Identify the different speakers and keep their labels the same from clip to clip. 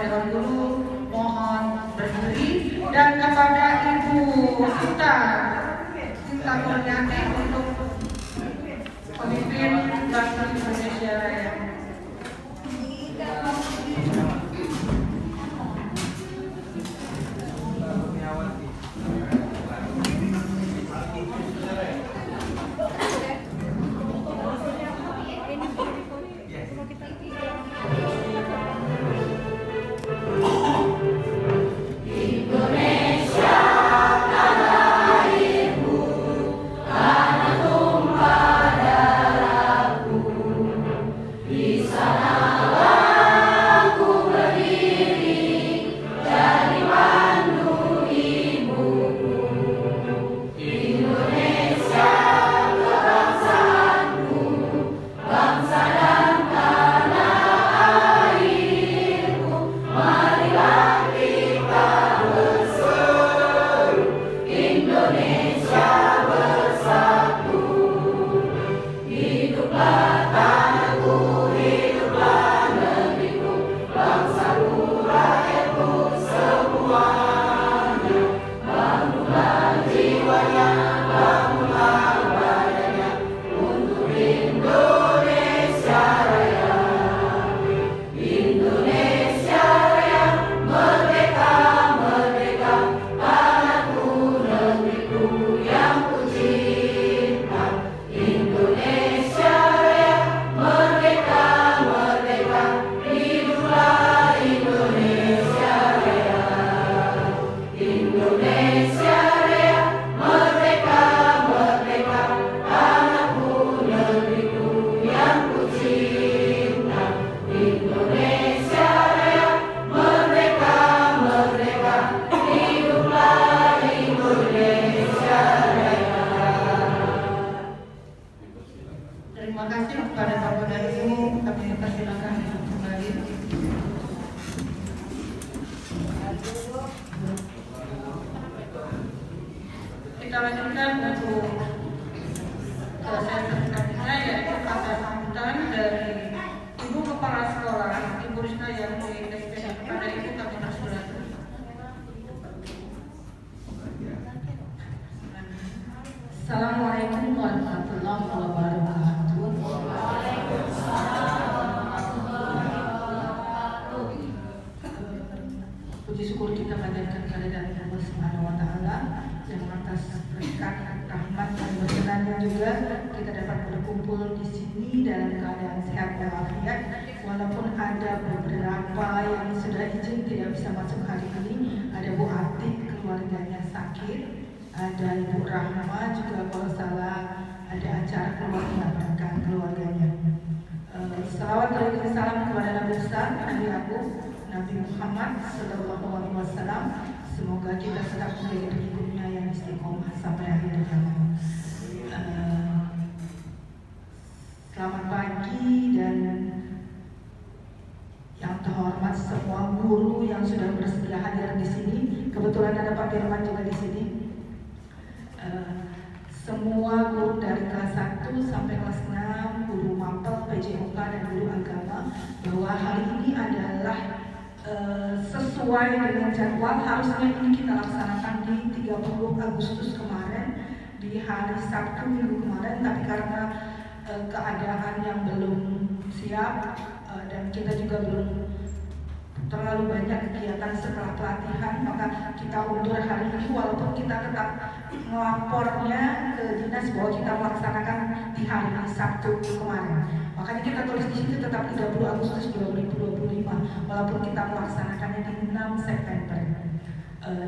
Speaker 1: Bapak Dewan Guru mohon berdiri, dan kepada Ibu Sinta Kurniati untuk pemimpin Bank Indonesia Raya. Terima kasih kepada Bapak dan Ibu, kami persilakan kembali. Kita lanjutkan untuk sesi selanjutnya, yaitu kata sambutan dari Ibu Kepala Sekolah, Ibu Risna Yanti SPD. Kepada Ibu kami persilakan. Assalamualaikum warahmatullahi wabarakatuh. Puji syukur kita panjatkan kehadirat Allah Subhanahu wa taala yang atas berkat rahmat dan berkenannya juga kita dapat berkumpul di sini dalam keadaan sehat walafiat, walaupun ada beberapa yang sudah izin tidak bisa masuk hari ini. Ada Bu Atik, keluarganya sakit, ada Ibu Rahma juga kalau salah ada acara keluarga keluarganya. Salawat dan salam kepada Nabi besar, Nabi Agung, Nabi Muhammad Sallallahu Alaihi Wasallam. Semoga kita tetap menjadi hidupnya yang istiqomah sampai akhir zaman. Selamat pagi dan yang terhormat semua guru yang sudah bersedia hadir di sini. Kebetulan ada Pak Firman juga di sini. Semua guru dari kelas 1 sampai kelas 6, guru mapel, PJOK dan guru agama, bahwa hari ini adalah sesuai dengan jadwal. Harusnya ini kita laksanakan di 30 Agustus kemarin, di hari Sabtu minggu kemarin, tapi karena keadaan yang belum siap dan kita juga belum terlalu banyak kegiatan setelah pelatihan, maka kita undur hari ini, walaupun kita tetap melapornya ke dinas bahwa kita melaksanakan di hari Sabtu kemarin. Makanya kita tulis di situ tetap 30 Agustus 2025, walaupun kita melaksanakannya di 6 September.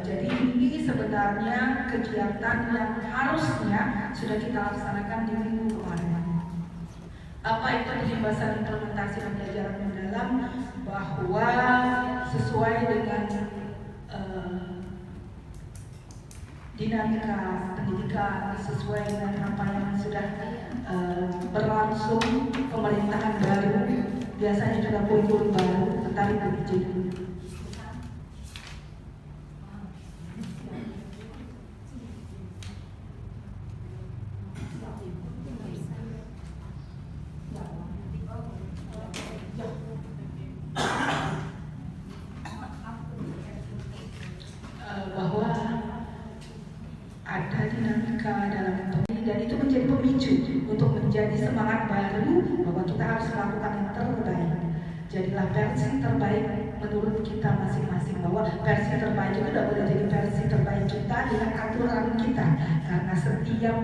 Speaker 1: Jadi ini sebenarnya kegiatan yang harusnya sudah kita laksanakan di minggu kemarin. Apa itu pembahasan implementasi pembelajaran mendalam, bahwa sesuai dengan dinamika pendidikan, sesuai dengan apa yang sudah berlangsung, pemerintahan baru, biasanya juga kurikulum baru, tetapi berizin. menjadi semangat baru bahwa kita harus melakukan yang terbaik. Jadilah versi terbaik menurut kita masing-masing, bahwa versi terbaik itu tidak boleh jadi versi terbaik kita dengan aturan kita, karena setiap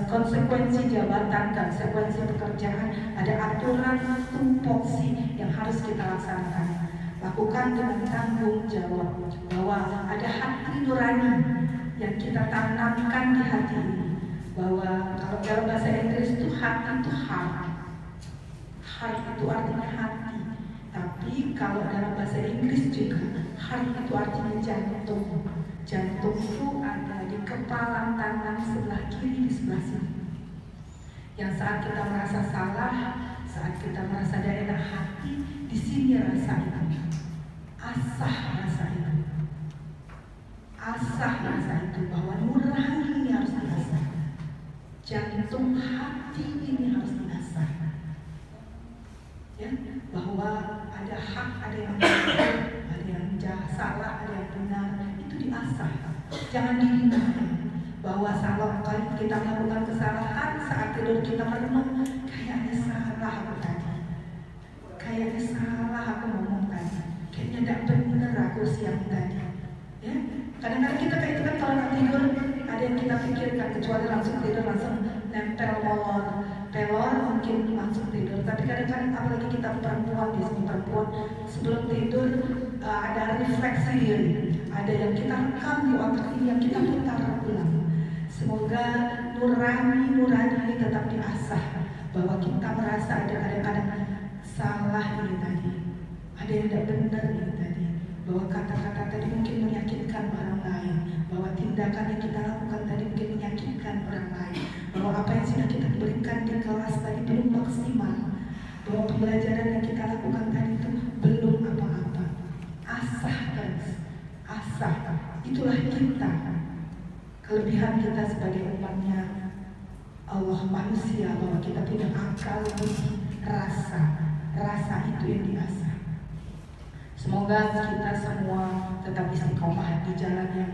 Speaker 1: konsekuensi jabatan, konsekuensi pekerjaan ada aturan tupoksi yang harus kita laksanakan. Lakukan dengan tanggung jawab, bahwa ada hati nurani yang kita tanamkan di hati ini, bahwa kalau dalam bahasa Inggris itu hati itu heart itu artinya hati, tapi kalau dalam bahasa Inggris juga heart itu artinya jantung. Jantung itu ada di kepala tangan sebelah kiri, di sebelah sini. Yang saat kita merasa salah, saat kita merasa tidak enak hati, di sini rasa itu. Asah rasa itu. Asah rasa itu, bahwa nurani ini harus diasah. Jantung hati ini harus diasah. Ya, bahwa ada hak, ada yang benar, ada yang salah, ada yang benar, itu diasah. Jangan dihindari. Bahwa salah kali kita melakukan kesalahan, saat tidur kita merenung, kayaknya salah aku tadi, kayaknya salah aku ngomong tadi, kayaknya tidak benar aku siang tadi. Ya, kadang-kadang kita kayak itu kan kalau nak tidur ada yang kita pikirkan, kecuali langsung tidur langsung nempel pelor mungkin langsung tidur. Tapi kadang-kadang apalagi kita perempuan, di sini perempuan sebelum tidur ada refleksi diri, ada yang kita rekam di otak ini yang kita putar ulang. Semoga nurani ini tetap diasah, bahwa kita merasa ada kadang-kadang salah ini tadi, ada yang tidak benar ini tadi, bahwa kata-kata tadi mungkin menyakitkan orang lain, bahwa tindakan yang kita lakukan tadi mungkin menyakitkan orang lain, bahwa apa yang sudah kita berikan di kelas tadi belum maksimal, bahwa pembelajaran yang kita lakukan tadi itu belum apa-apa. Asah guys, asah. Itulah kita, kelebihan kita sebagai umatnya Allah manusia, bahwa kita punya akal, budi, rasa itu yang diasah. Semoga kita semua tetap istiqomah di jalan yang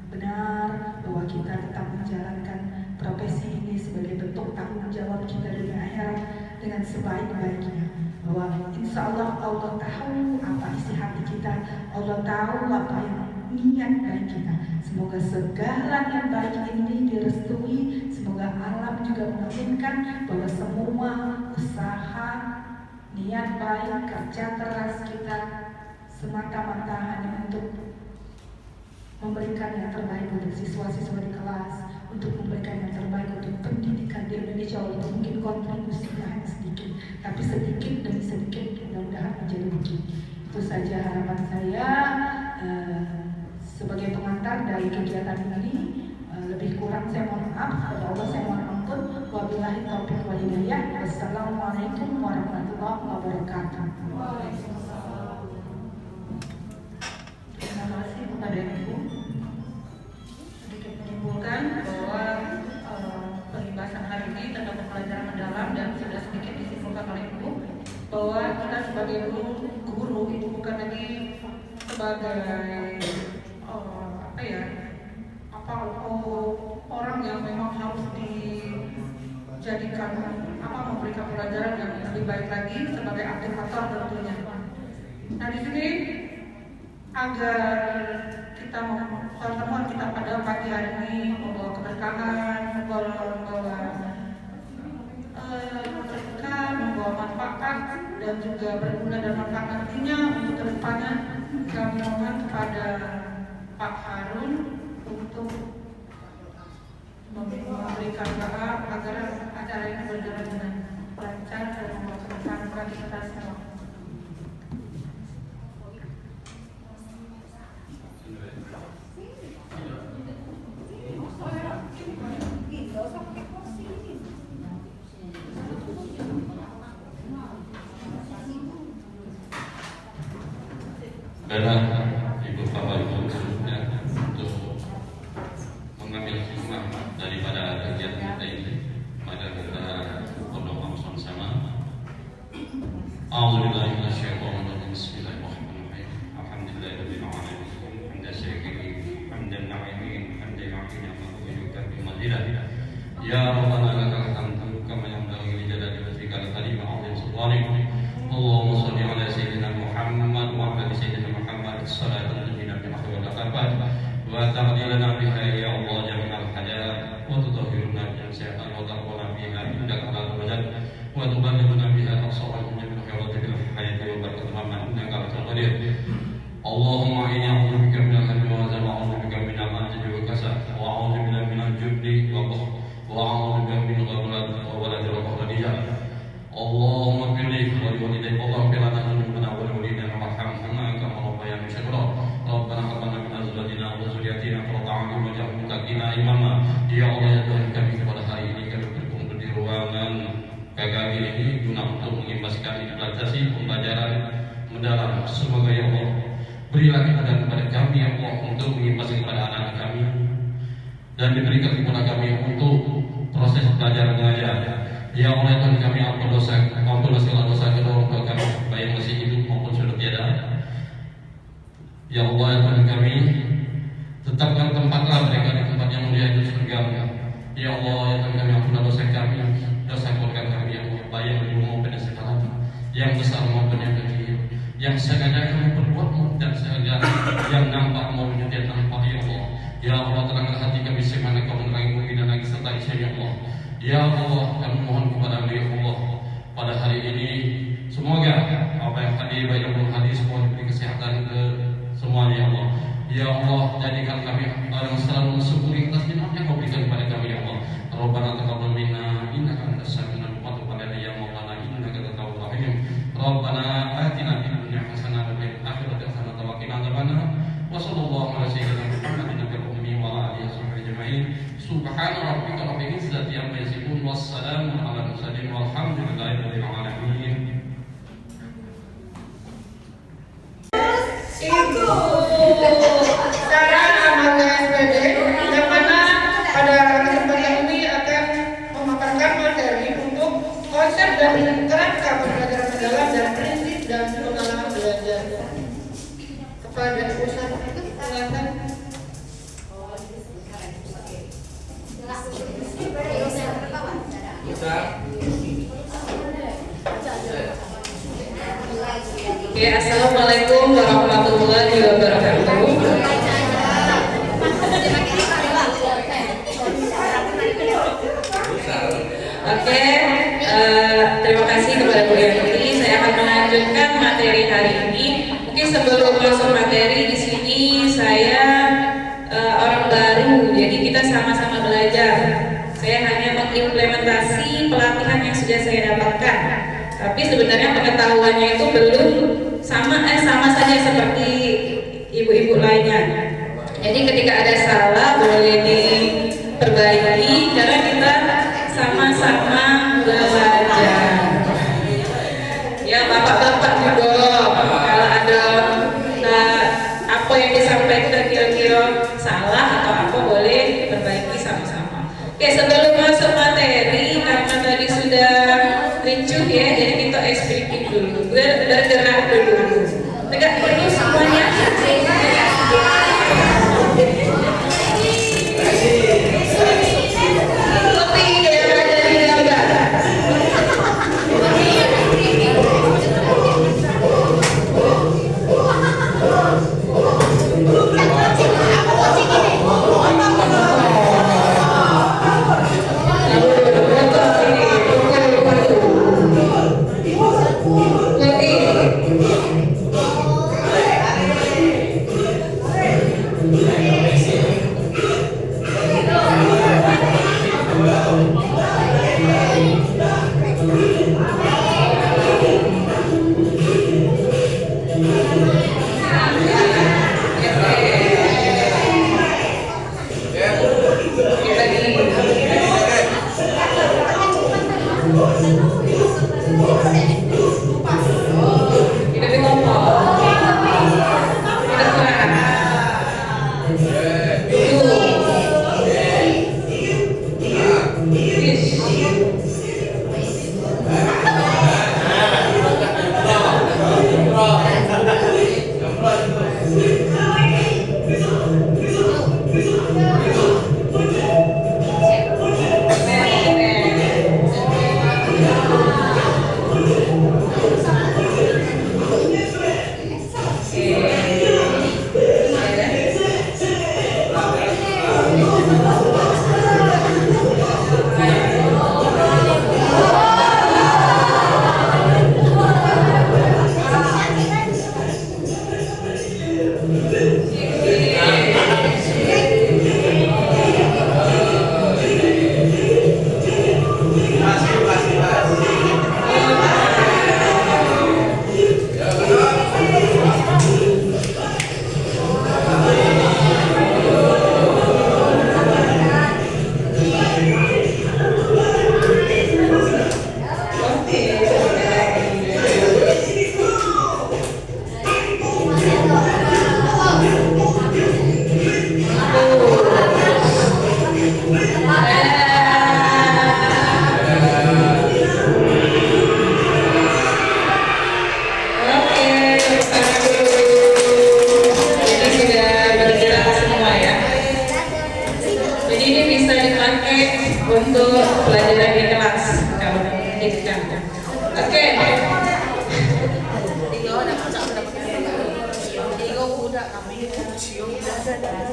Speaker 1: benar, bahwa kita tetap menjalankan profesi ini sebagai bentuk tanggung jawab kita di akhirat dengan sebaik-baiknya. Bahwa insya Allah Allah tahu apa isi hati kita, Allah tahu apa yang niat baik kita. Semoga segala yang baik ini direstui. Semoga alam juga mengaminkan bahwa semua usaha, niat baik, kerja keras kita semata-mata hanya untuk memberikan yang terbaik untuk siswa-siswa di kelas, untuk memberikan yang terbaik untuk pendidikan di Indonesia, walaupun mungkin kontribusinya hanya sedikit, tapi sedikit demi sedikit mudah-mudahan menjadi bukit. Itu saja harapan saya sebagai pengantar dari kegiatan ini. Lebih kurang saya mohon maaf, kepada Allah saya mohon ampun. Wabillahi taufiq wal hidayah. Wassalamualaikum warahmatullahi wabarakatuh. Terima kasih kepada Ibu. Sedikit menyimpulkan bahwa pembahasan hari ini tentang pembelajaran mendalam, dan sudah sedikit disimpulkan oleh Ibu bahwa kita sebagai guru itu bukan lagi sebagai orang yang memang harus dijadikan memberikan pelajaran yang lebih baik lagi sebagai aktivator tentunya. Nah di sini agar kita pertemuan kita pada pagi hari ini membawa keberkahan, membawa berkah, membawa manfaat dan juga berguna dan manfaat nantinya untuk kedepannya. Kami mohon kepada Pak Harun untuk memberikan doa agar acara ini berjalan dengan lancar dan membawa keberkahan bagi kita semua.
Speaker 2: Adalah Ibu Bapak Ibu seluruhnya untuk mengambil hikmah daripada kegiatan kita ini. Maka kita berdoa bersama-sama. A'udzubillahi minasyaitonir rajim. Bismillahirrahmanirrahim. Alhamdulillahirabbil alamin. Hamdan syakirin, hamdan na'imin, hamdan ya'in, hamdan yukabbir madidah. Ya Rabbana lakal hamdu وتبلغنا بها أقصى الحج من خيرات الحياة وبركة الممات إنك على كل قدير. اللهم إني أعوذ بك من الهم والحزن وأعوذ بك من العجز والكسل وأعوذ بك من الجبن والبخل وأعوذ بك من الغفلة وولد الرجال. اللهم اغفر لي ولوالدي اللهم اغفر لنا ذنوبنا ولوالدينا وارحمهما كما ربياني صغيرا. ربنا هب لنا من أزواجنا وذرياتنا قرة أعين واجعلنا للمتقين إماما. Ya Allah, ya Tuhan kami, pada hari ini kami berkumpul di ruangan KKB ini guna untuk mengimbaskan implementasi pembelajaran mendalam. Semoga ya Allah berilah kemudahan kepada kami ya Allah untuk mengimbaskan kepada anak-anak kami dan diberikan kepada kami untuk proses belajar mengajar. Ya Allah, ya Tuhan kami, ampun segala dosa kedua orang tua kami baik yang masih hidup maupun sudah tiada. Ya Allah, ya Tuhan kami, tetapkan tempatlah mereka di tempat yang mulia itu surga. Ya Allah, ya Tuhan kami, ampun dosa kami, dosa keluarga kami ya Allah, baik yang dulu maupun yang sekarang, yang besar maupun yang kecil, yang sengaja kami berbuat dan sengaja yang nampak maupun yang tidak nampak ya Allah. Ya Allah, terangkan hati kami sebagaimana Kau menerangi bumi dan langit serta isinya ya Allah. Ya Allah, kami mohon kepada-Mu ya Allah pada hari ini, semoga apa yang hadir baik maupun hadir semua diberi kesehatan ke semuanya ya Allah. Ya Allah, jadikan kami orang yang selalu mensyukuri atas nikmat yang Kau berikan kepada kami ya Allah. Rabbana taqabbal minna innaka antas samiul alim wa tub alaina ya maulana innaka antat tawwabur rahim. Rabbana atina fid dunya hasanah wa fil akhirati hasanah wa qina adzabannar. Wa sallallahu ala sayyidina Muhammadin nabiyil ummi wa ala alihi washabbihi ajma'in. Subhana rabbika rabbil izzati amma yasifun wassalamun ala mursalin walhamdulillahi rabbil alamin.
Speaker 1: Cara amal SPD yang mana pada kesempatan ini akan memaparkan materi untuk konsep dan kerangka pembelajaran mendalam dan prinsip dan pengalaman belajar. Kepada Ustaz silakan.
Speaker 3: Oke, assalamualaikum warahmatullahi wabarakatuh. Oke, terima kasih kepada Bu Yanti. Saya akan melanjutkan materi hari ini. Mungkin sebelum masuk materi di sini saya orang baru, jadi kita sama-sama belajar. Saya hanya mengimplementasi pelatihan yang sudah saya dapatkan. Tapi sebenarnya pengetahuannya itu belum sama saja seperti ibu-ibu lainnya. Jadi ketika ada salah boleh diperbaiki karena kita sama-sama belajar. Ya bapak-bapak juga kalau ada apa yang disampaikan kira-kira salah atau apa boleh diperbaiki sama-sama. Oke, sebelum masuk materi karena tadi sudah ricuh ya, jadi kita eksplisit dulu, bergerak dulu, tegak dulu semuanya.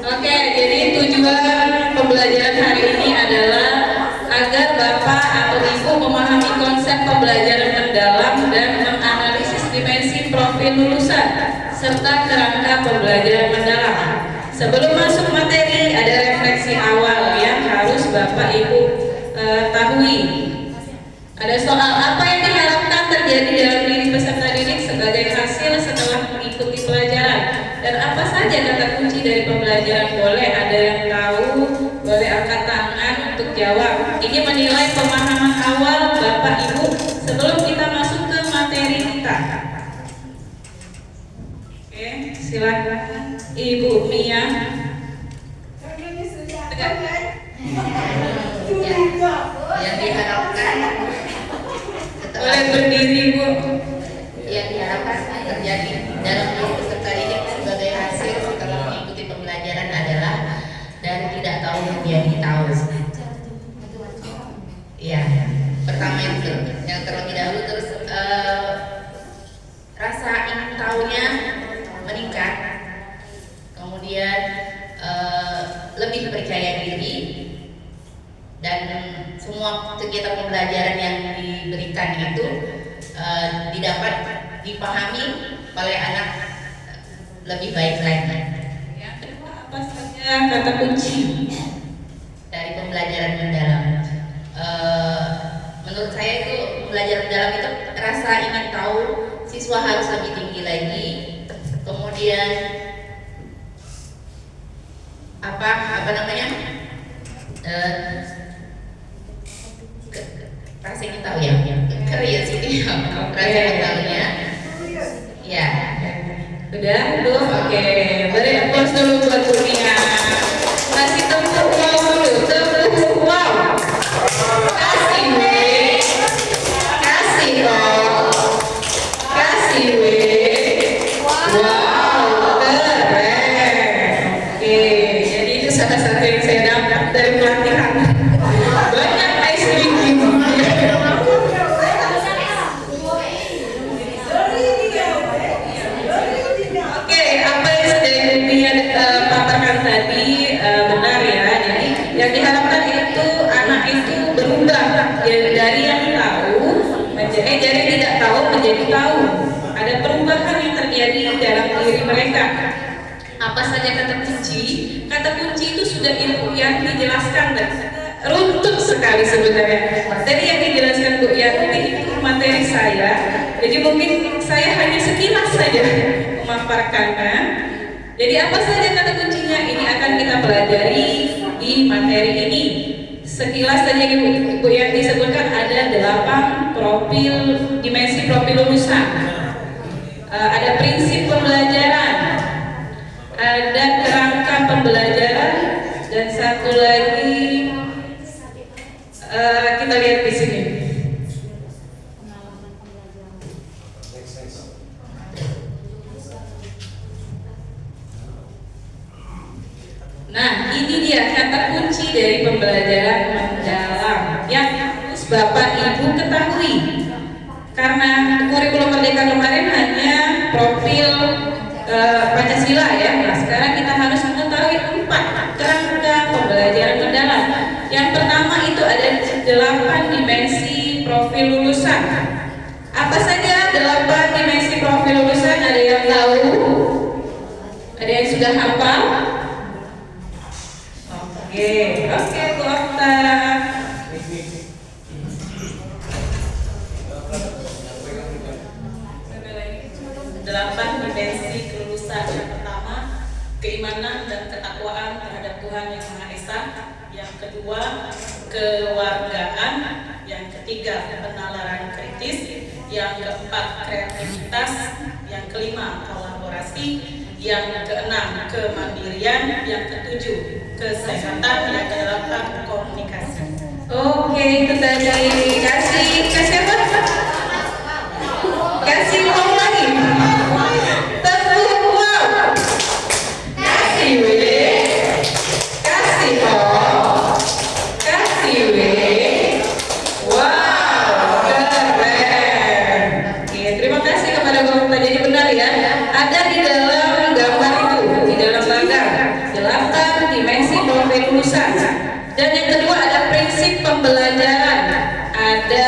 Speaker 3: Oke, jadi tujuan pembelajaran hari ini adalah agar Bapak atau Ibu memahami konsep pembelajaran mendalam dan menganalisis dimensi profil lulusan serta kerangka pembelajaran mendalam. Sebelum masuk materi, ada refleksi awal yang harus Bapak Ibu ketahui. Ada soal apa yang diharapkan terjadi dalam diri peserta didik sebagai hasil setelah mengikuti pelajaran, dan apa saja kata kunci dari pembelajaran. Boleh ada yang tahu, boleh angkat tangan untuk jawab. Ini menilai pemahaman awal Bapak Ibu sebelum kita masuk ke materi kita. Oke, silakan Ibu Mia.
Speaker 4: Yang diharapkan
Speaker 3: Boleh berdiri, Bu.
Speaker 4: yang diharapkan terjadi dalam diri peserta didik sebagai hasil setelah mengikuti pembelajaran adalah dari tidak tahu menjadi tahu. Ya, pertama itu yang terlebih dahulu, terus rasa ingin tahunya meningkat, kemudian lebih percaya diri, dan semua kegiatan pembelajaran yang diberikan itu didapat dipahami oleh anak lebih baik lagi.
Speaker 3: Yang kedua, apa saja kata kunci
Speaker 4: Dari pembelajaran mendalam, menurut saya itu pembelajaran mendalam itu rasa ingin tahu siswa harus lebih tinggi lagi, kemudian apa namanya, rasa ingin tahu ya, curiosity, rasa ingin tahunya, ya.
Speaker 3: Udah, belum? Oke, beri applause dulu buat Bu Mia. Kasih tepuk wow dulu, tepuk wow. Kasih we, kasih kok, kasih we. Wow, keren. Oke, jadi itu salah satu yang saya dapat dari pelatihan. Banyak ice cream. Oke, apa yang sudah Ibu Mia paparkan tadi benar ya. Jadi yang diharapkan itu anak itu berubah dari yang tahu menjadi dari tidak tahu menjadi tahu. Ada perubahan yang terjadi dalam diri mereka. Apa saja kata kunci? Kata kunci itu sudah Ibu yang dijelaskan dan runtut sekali sebenarnya. Materi yang dijelaskan Bu Yanti itu materi saya. Jadi mungkin saya hanya sekilas saja memaparkannya. Jadi apa saja kata kuncinya ini akan kita pelajari di materi ini. Sekilas saja Ibu yang disebutkan ada 8 profil, dimensi profil lulusan. Ada prinsip pembelajaran, ada kerangka pembelajaran, dan satu lagi kita lihat di sini. Nah, ini dia kata kunci dari pembelajaran mendalam yang harus Bapak Ibu ketahui. Karena kurikulum Merdeka kemarin hanya profil Pancasila ya. Nah, sekarang kita harus mengetahui 4 kerangka pembelajaran mendalam. Yang pertama itu ada 8 dimensi profil lulusan. Apa saja 8 dimensi profil lulusan? Ada yang tahu? Ada yang sudah hafal? Oke, Bu Okta. 8 dimensi kelulusan. Yang pertama, keimanan dan ketakwaan terhadap Tuhan Yang Maha Esa. Yang kedua, kewargaan. Yang ketiga, penalaran kritis. Yang keempat, kreativitas. Yang kelima, kolaborasi. Yang keenam, kemandirian. Yang ketujuh, kesehatan. Yang kedelapan, komunikasi. Oke, itu tadi. Kasih apa? Kasih uang lagi. Tepuk wow. Kasih we. Kasih oh. Kasih we. Wow, keren. Oke, terima kasih kepada Bapak. Jadi benar ya, ada di dalam gambar itu jurusan. Dan yang kedua ada prinsip pembelajaran. Ada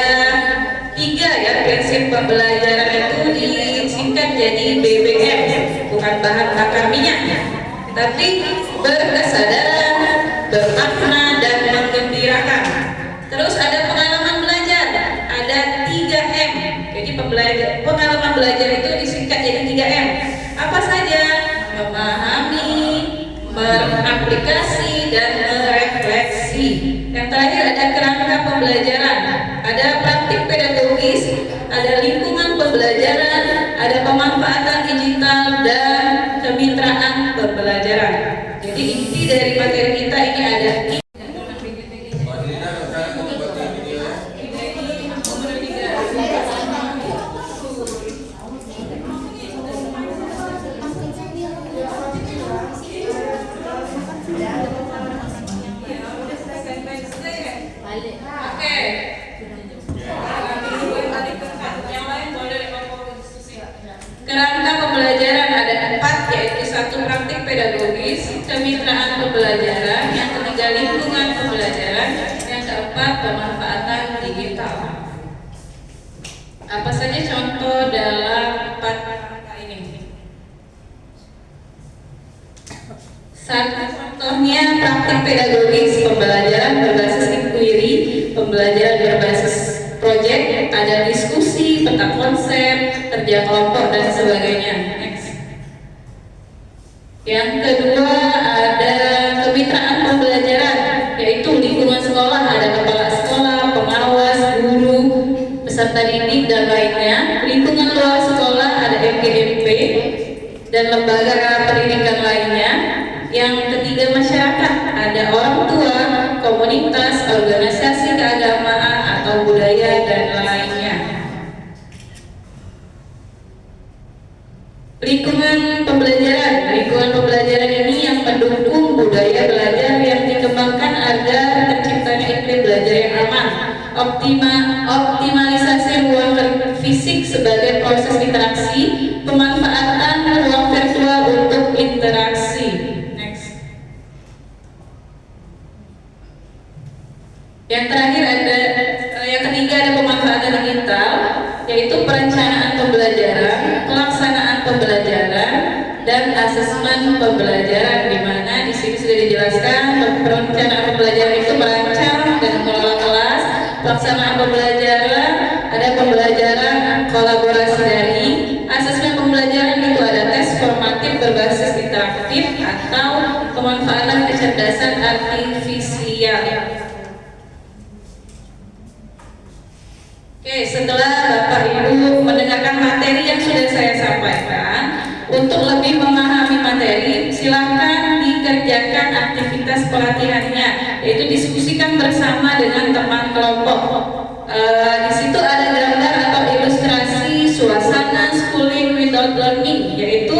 Speaker 3: 3 ya, prinsip pembelajaran itu disingkat jadi BBM, bukan bahan bakar minyak, tapi berkesadaran, bermakna, dan menggembirakan. Terus ada pengalaman belajar, ada 3M. Jadi pengalaman belajar itu disingkat jadi 3M. Apa saja? Memahami, mengaplikasi, dan merefleksi. Yang terakhir ada kerangka pembelajaran, ada praktik pedagogis, ada lingkungan pembelajaran, ada pemanfaatan digital, dan kemitraan pembelajaran. Jadi inti dari materi kita ini ada kerangka pembelajaran ada 4, yaitu 1 praktik pedagogis, kemitraan pembelajaran, yang ketiga lingkungan pembelajaran, yang keempat pemanfaatan digital. Apa saja contoh dalam 4 kerangka ini? Satu contohnya praktik pedagogis, pembelajaran berbasis inquiry, pembelajaran berbasis project, ada diskusi, peta konsep, kerja kelompok, dan sebagainya. Next. Yang kedua ada kemitraan pembelajaran, yaitu lingkungan sekolah, ada kepala sekolah, pengawas, guru, peserta didik, dan lainnya. Lingkungan luar sekolah ada MGMP dan lembaga pendidikan lainnya. Yang ketiga masyarakat, ada orang tua, komunitas, organisasi keagamaan atau budaya, dan lainnya. Lingkungan pembelajaran ini yang mendukung budaya belajar yang dikembangkan agar terciptanya iklim belajar yang aman. Optimalisasi ruang fisik sebagai proses interaksi, pemanfaatan ruang virtual untuk interaksi. Yang terakhir yang ketiga ada pemanfaatan digital, yaitu perencanaan pembelajaran, pelaksanaan pembelajaran, dan asesmen pembelajaran, di mana di sini sudah dijelaskan perencanaan pembelajaran itu merancang dan mengelola kelas, pelaksanaan pembelajaran, ada pembelajaran kolaborasi daring, asesmen pembelajaran itu ada tes formatif berbasis interaktif atau pemanfaatan kecerdasan artifisial. Oke, setelah Bapak Ibu mendengarkan materi yang sudah saya sampaikan, untuk lebih memahami materi, silakan dikerjakan aktivitas pelatihannya, yaitu diskusikan bersama dengan teman kelompok. Di situ ada gambar atau ilustrasi suasana schooling without learning, yaitu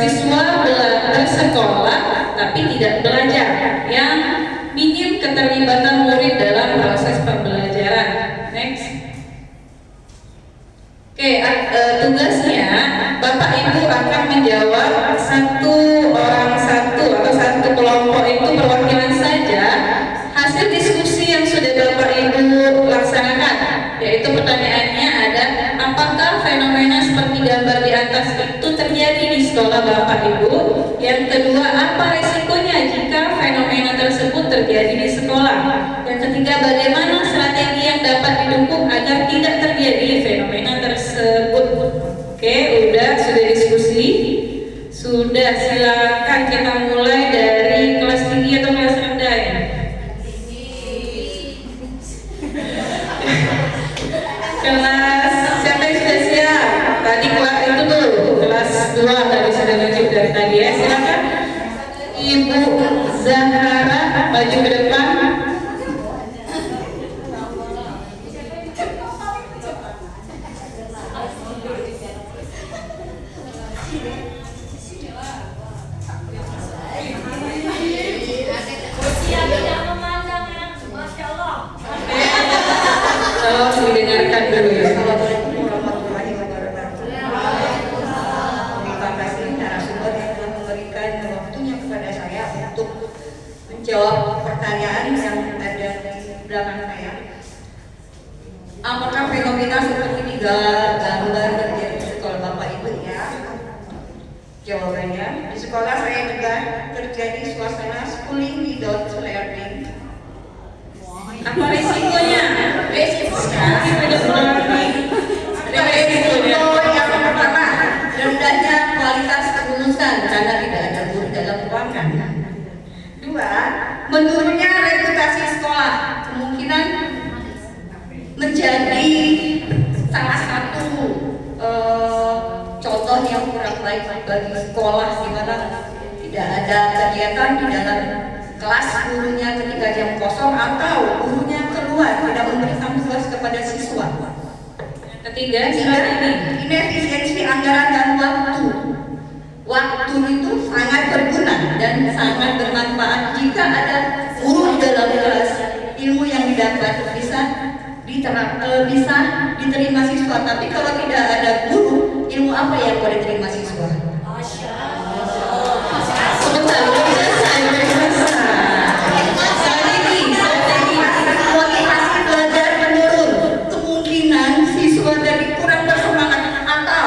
Speaker 3: siswa bersekolah tapi tidak belajar, yang minim keterlibatan murid dalam proses pembelajaran. Next. Oke, tugasnya Bapak Ibu akan menjawab satu orang satu atau satu kelompok itu perwakilan saja hasil diskusi yang sudah Bapak Ibu laksanakan, yaitu pertanyaannya ada apakah fenomena seperti gambar di atas itu terjadi di sekolah Bapak Ibu? Yang kedua, apa resikonya jika fenomena tersebut terjadi di sekolah? Yang ketiga, bagaimana strategi yang dapat didukung agar tidak terjadi fenomena tersebut? Oke, sudah diskusi? Sudah, silakan kita mulai dari kelas tinggi atau kelas rendah ya? Kelas, siapa yang sudah siap? Tadi kelas itu tuh, kelas 2 tadi sudah lanjut dari tadi ya, silakan Ibu Zahara maju ke depan. Tolong didengarkan dulu ya.
Speaker 1: Assalamualaikum warahmatullahi wabarakatuh. Terima kasih narasumber yang telah memberikan waktunya kepada saya untuk
Speaker 5: jawab pertanyaan yang ada di belakang saya. Apakah fenomena seperti di gambar terjadi di sekolah Bapak Ibu ya? Jawabannya, di sekolah saya juga terjadi suasana schooling without learning.
Speaker 3: Apa resikonya?
Speaker 5: Resikonya yang pertama, rendahnya kualitas kelulusan karena tidak ada guru dalam ruangan. Dua, menurunnya reputasi sekolah, kemungkinan menjadi salah satu contoh yang kurang baik bagi sekolah, di mana tidak ada kegiatan di dalam kelas gurunya ketika jam kosong atau gurunya keluar tidak memberikan tugas kepada siswa.
Speaker 3: Ketiga,
Speaker 5: inefisiensi anggaran dan waktu. Waktu itu sangat berguna dan sangat bermanfaat jika ada guru di dalam kelas. Ilmu yang didapat bisa diterima siswa, tapi kalau tidak ada guru, ilmu apa yang boleh diterima siswa? Sebentar, motivasi belajar menurun, kemungkinan siswa jadi kurang bersemangat, atau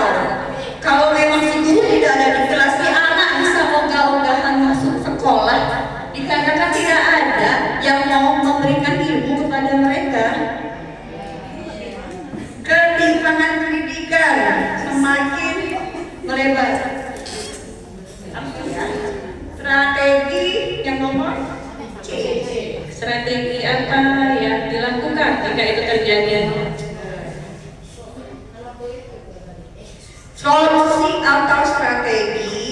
Speaker 5: kalau memang si guru tidak ada di kelas, si anak bisa ogah-ogahan masuk sekolah dikarenakan tidak ada yang mau memberikan ilmu kepada mereka. Ketimpangan pendidikan semakin melebar. Strategi yang nomor C.
Speaker 3: strategi apa yang dilakukan jika itu terjadi?
Speaker 5: Solusi atau strategi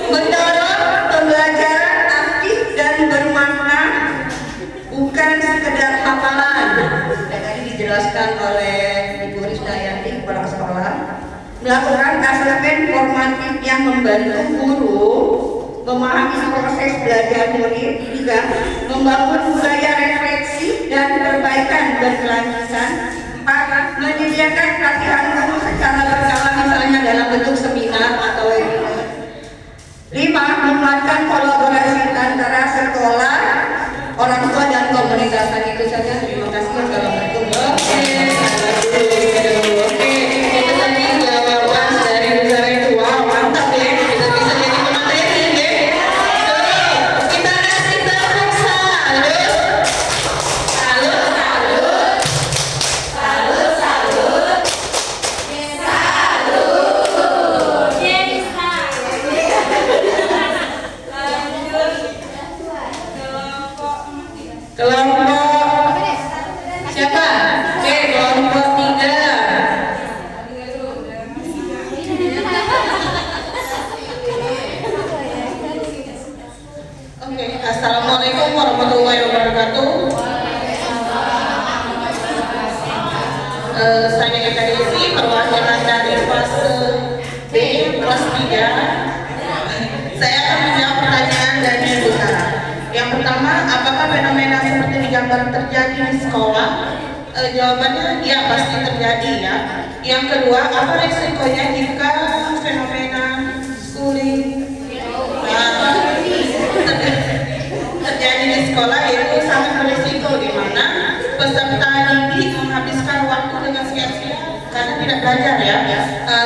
Speaker 5: mendorong pembelajaran aktif dan bermakna, bukan sekedar hafalan. Dan tadi dijelaskan oleh Ibu Risdayanti, kepala sekolah, melakukan asesmen formatif yang membantu guru memahami proses belajar murid, juga membangun budaya refleksi dan perbaikan berkelanjutan. 4. Menyediakan pelatihan guru secara berkala, misalnya dalam bentuk seminar atau webinar. 5. Menguatkan kolaborasi antara sekolah, orang tua dan komunitas. Itu saja. Terima kasih. Assalamualaikum.
Speaker 3: Oke, itu tadi jawaban dari Bu Sarah itu. Wow, mantap ya. Kita bisa jadi pemateri ya. Kita kasih tepuk salut. Salut. Kelompok siapa? Oke, kelompok 3. Oke, assalamualaikum warahmatullahi wabarakatuh. Saya Eka Desi, perwakilan dari fase B kelas 3. Saya akan menjawab pertanyaan dari Bu Sarah. Yang pertama, apakah fenomena seperti di gambar terjadi di sekolah? Jawabannya ya, pasti terjadi ya. Yang kedua, apa resikonya jika fenomena schooling terjadi di sekolah? Yaitu sangat berisiko, di mana peserta didik menghabiskan waktu dengan sia-sia karena tidak belajar ya.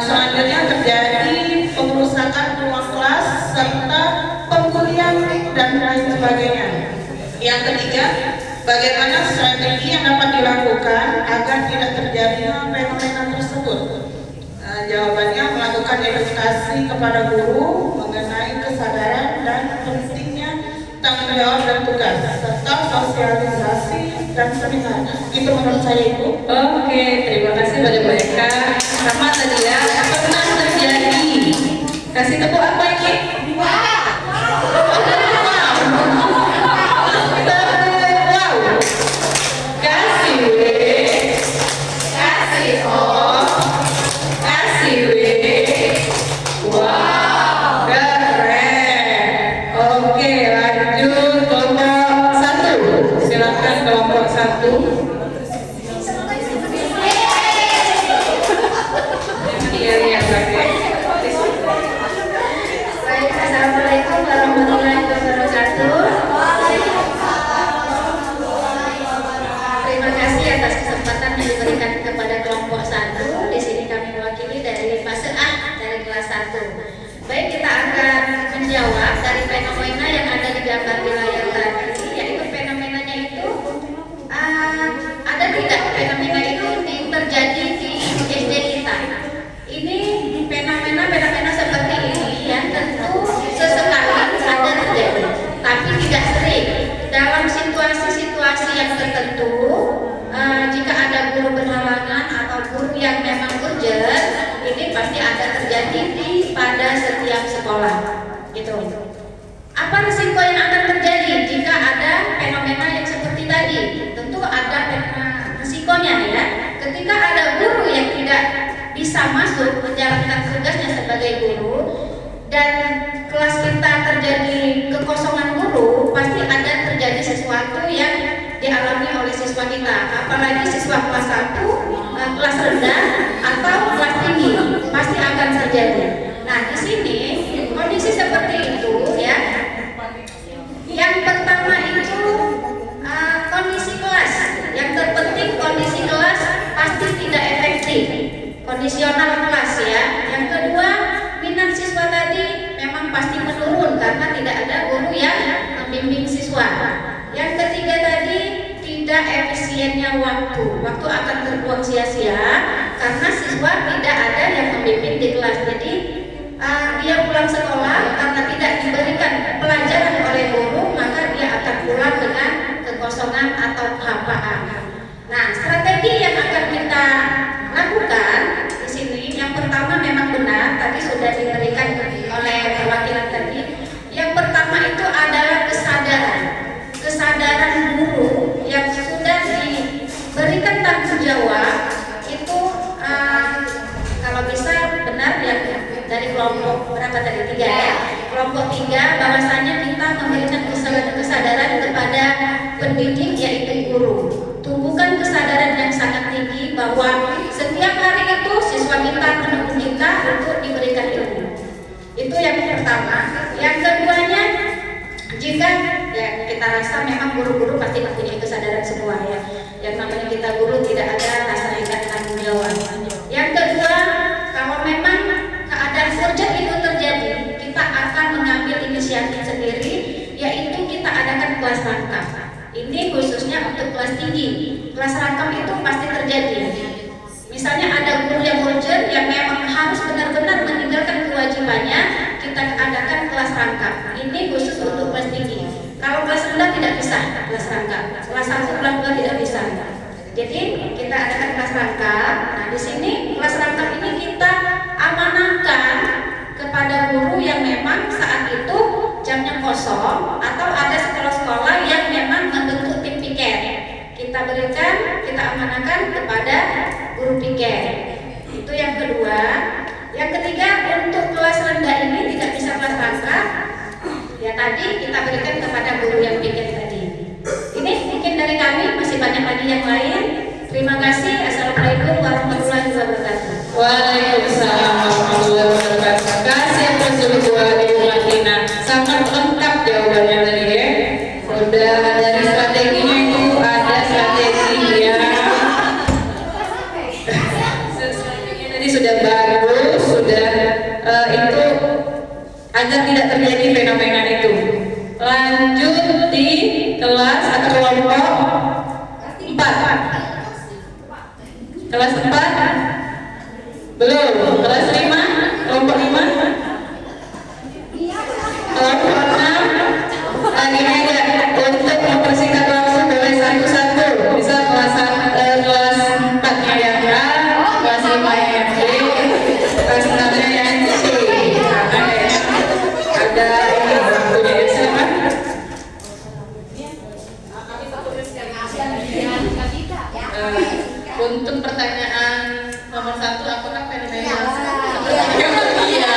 Speaker 3: Selanjutnya terjadi pengerusakan ruang kelas serta pembulian dan lain sebagainya. Yang ketiga, bagaimana strategi yang dapat dilakukan agar tidak terjadi fenomena tersebut? Jawabannya melakukan edukasi kepada guru mengenai kesadaran dan pentingnya tanggung jawab dan tugas, serta sosialisasi dan seminar. Itu menurut saya, Ibu. Oke, terima kasih banyak Bu Eka. Sama tadi ya, pernah terjadi. Kasih tepuk apa ini? Wow, keren.
Speaker 4: Baik, kita akan menjawab dari fenomena yang ada di gambar di layar tadi, yaitu fenomenanya itu ada tidak fenomena itu terjadi di SD kita. Ini fenomena seperti ini ya tentu sesekali ada terjadi, tapi tidak sering. Dalam situasi-situasi yang tertentu, jika ada guru berhalangan atau guru yang memang urgent, ini pasti ada terjadi pada setiap sekolah. Gitu. Apa risiko yang akan terjadi jika ada fenomena yang seperti tadi? Tentu ada risikonya ya. Ketika ada guru yang tidak bisa masuk menjalankan tugasnya sebagai guru dan kelas kita terjadi kekosongan guru, pasti ada terjadi sesuatu yang dialami oleh siswa kita, apalagi siswa kelas 1, kelas rendah atau kelas tinggi, pasti akan terjadi. Nah, di sini kondisi seperti itu ya. Yang pertama itu kondisi kelas. Yang terpenting kondisi kelas pasti tidak efektif. Kondisional kelas ya. Yang kedua, minat siswa tadi memang pasti menurun karena tidak ada guru yang membimbing siswa. Yang ketiga tadi, tidak efisiennya waktu akan terbuang sia-sia karena siswa tidak ada yang membimbing di kelas. Jadi dia pulang sekolah karena tidak diberikan pelajaran oleh guru, maka dia akan pulang dengan kekosongan atau kehampaan. Nah, strategi yang akan kita lakukan di sini, yang pertama memang benar tadi sudah diberikan oleh perwakilan tadi. Yang pertama itu adalah kesadaran guru yang sudah diberikan tanggung jawab itu kalau bisa benar ya dari kelompok berapa tadi 3 ya, kelompok 3 bahwasanya kita memberikan kesadaran kepada pendidik yaitu guru. Tumbuhkan kesadaran yang sangat tinggi bahwa setiap hari itu siswa kita menunggu kita untuk diberikan ilmu. Itu yang pertama. Yang keduanya, jika ya kita rasa memang guru-guru pasti mempunyai kesadaran semua ya. Yang namanya kita guru tidak ada rasa ikat tanggung jawab. Yang kedua, kalau memang keadaan urgent itu terjadi, kita akan mengambil inisiatif sendiri, yaitu kita adakan kelas rangkap. Ini khususnya untuk kelas tinggi. Kelas rangkap itu pasti terjadi. Misalnya ada guru yang urgent yang memang harus benar-benar meninggalkan kewajibannya, kita adakan kelas rangkap. Ini khusus untuk kelas tinggi. Kalau kelas rendah tidak bisa kelas rangkap. Kelas 1, kelas 2 tidak bisa. Jadi kita adakan kelas rangkap. Nah, di sini kelas rangkap ini kita amanahkan kepada guru yang memang saat itu jamnya kosong atau ada sekolah-sekolah yang memang membentuk tim piket. Kita berikan, kita amanahkan kepada guru piket. Itu yang kedua. Yang ketiga, untuk kelas rendah ini tidak bisa kelas rangkap. Ya tadi kita berikan kepada guru yang piket tadi. Ini mungkin dari kami, masih banyak lagi yang lain. Terima kasih. Assalamualaikum warahmatullahi wabarakatuh.
Speaker 3: Waalaikumsalam warahmatullahi wabarakatuh. Terima kasih atas dua Ibu Martina. Sangat lengkap jawabannya tadi ya. Sudah dari strateginya itu ada strategi ya. Strateginya tadi sudah bagus, sudah itu agar tidak terjadi fenomena itu. Lanjut di kelas atau kelompok 4. Kelas 4 belum. Kelas 5, kelompok 5, kelompok 6. Gini aja untuk mempersingkat waktu boleh satu-satu. Bisa kelas 4-nya yang A, kelas 5-nya yang B, kelas 6-nya yang C. Ada ini waktunya ya, silakan. Untuk pertanyaan nomor 1, apakah fenomena iya?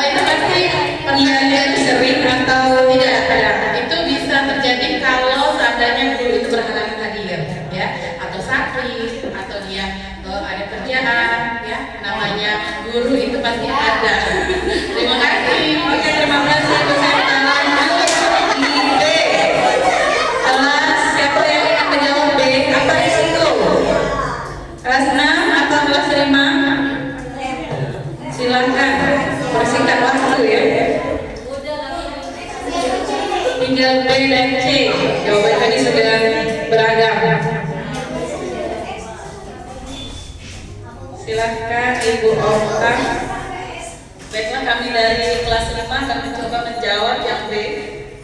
Speaker 3: Itu pasti pertanyaan sering atau tidak? Itu bisa terjadi kalau seandainya guru itu berhalangan hadir, ya, atau sakit, atau dia ada kerjaan, ya. Namanya guru itu pasti ada. Terima kasih. Oke, terima kasih. Kelas 6 atau kelas 5? dan C. Jawaban tadi sudah beragam. Silahkan Ibu Okta.
Speaker 6: Baiklah, kami dari kelas 5 akan mencoba menjawab yang B.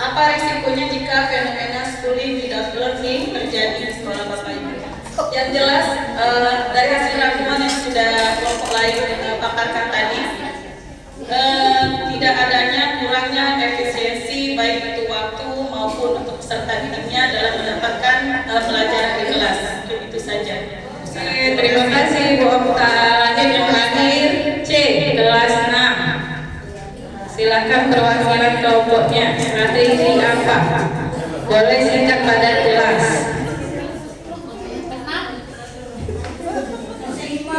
Speaker 6: Apa risikonya jika fenomena schooling without learning terjadi di sekolah Bapak Ibu? Yang jelas dari hasil rangkuman yang sudah kelompok lain paparkan tadi, tidak adanya kurangnya efisiensi baik itu waktu maupun untuk peserta didiknya dalam mendapatkan pelajaran di kelas. Mungkin itu saja.
Speaker 3: Oke, terima kasih Ibu Okta. Lanjut yang terakhir C, kelas 6. Silakan perwakilan kelompoknya. Strategi apa? Boleh singkat padat jelas.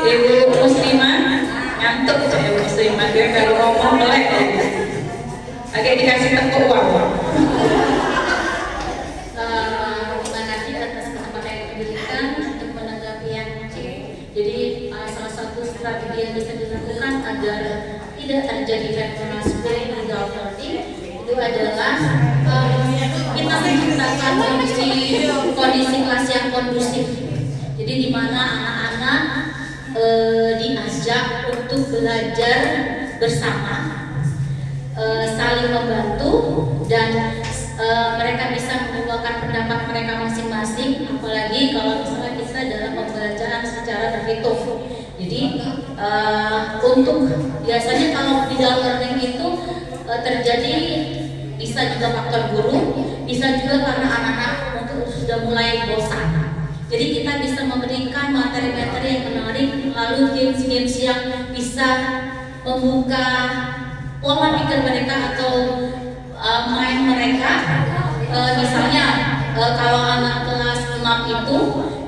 Speaker 3: Ibu Muslimah, ngantuk saya Muslimah, dia kalau ngomong melek agak dikasih tepuk uang.
Speaker 4: Terima kasih atas kesempatan yang diberikan untuk menanggapi yang C. Jadi salah satu strategi yang bisa dilakukan agar tidak terjadi fenomena schooling without learning itu adalah kita menciptakan kondisi kelas yang kondusif. Jadi di mana anak-anak diajak untuk belajar bersama, saling membantu, dan mereka bisa mengeluarkan pendapat mereka masing-masing, apalagi kalau misalnya kita dalam pembelajaran secara tertutup. Jadi untuk biasanya kalau di dalam learning itu terjadi bisa juga faktor guru, bisa juga karena anak-anak mungkin sudah mulai bosan. Jadi kita bisa memberikan materi-materi yang menarik melalui games-games yang bisa membuka pola pikir mereka atau main mereka. Misalnya kalau anak kelas 6 itu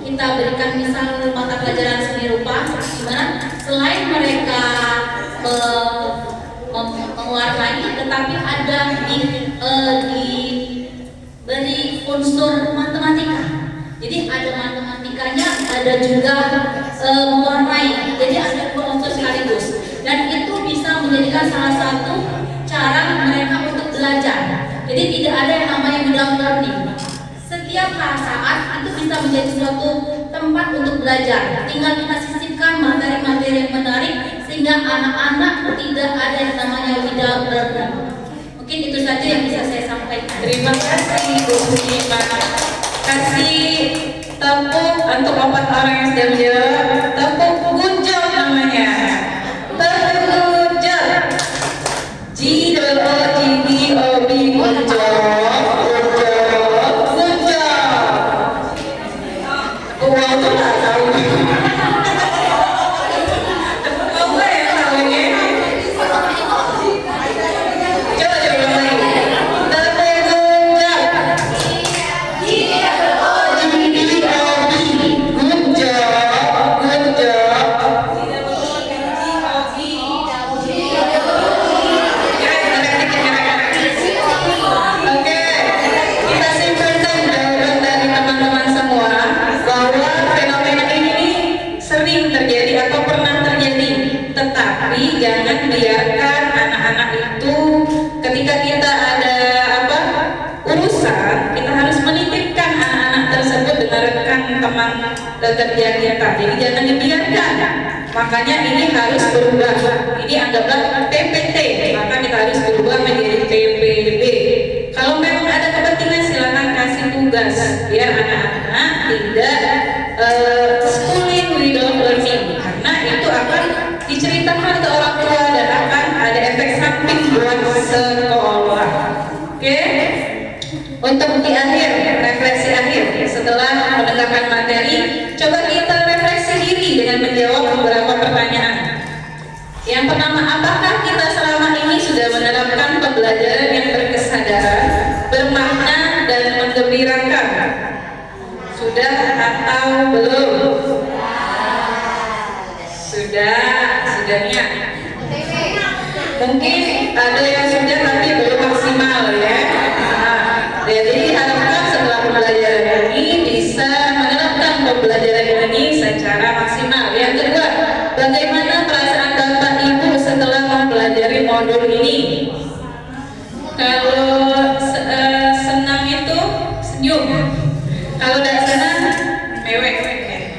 Speaker 4: kita berikan misal mata pelajaran seni rupa, dimana selain mereka mewarnai, tetapi ada diberi unsur matematika. Jadi ada matematikanya, ada juga mewarnai. Jadi ada dua unsur sekaligus, dan itu bisa menjadikan salah satu cara mereka untuk belajar. Jadi tidak ada yang namanya without learning. Setiap saat itu bisa menjadi suatu tempat untuk belajar. Tinggal kita sisipkan materi-materi yang menarik sehingga anak-anak tidak ada yang namanya without learning. Mungkin itu saja yang bisa saya sampaikan.
Speaker 3: Terima kasih Ibu Muslimah. Kasih tepuk untuk 4 orang yang sudah menjawab. Tepuk gunjang namanya. Tepuk gunjang. G-O-G-B-O-B gunjang. Kerja kita, jadi jangan dibiarkan. Makanya ini harus berubah. Ini anggaplah PPT, maka kita harus berubah menjadi PPB. Kalau memang ada kepentingan silakan kasih tugas biar anak-anak tidak schooling without learning, karena itu akan diceritakan ke orang tua dan akan ada efek samping buat sekolah. Oke? Untuk di akhir, refleksi akhir setelah mendengarkan materi, coba kita refleksi diri dengan menjawab beberapa pertanyaan. Yang pertama, apakah kita selama ini sudah menerapkan pembelajaran yang berkesadaran, bermakna, dan menggembirakan? Sudah atau belum? Sudahnya. Mungkin ada yang sudah tapi belum maksimal ya. Jadi harapkan setelah pembelajaran ini bisa menerapkan pembelajaran ini secara maksimal. Yang kedua, bagaimana perasaan Bapak Ibu setelah mempelajari modul ini? Kalau senang itu Kalau dari sana mewek.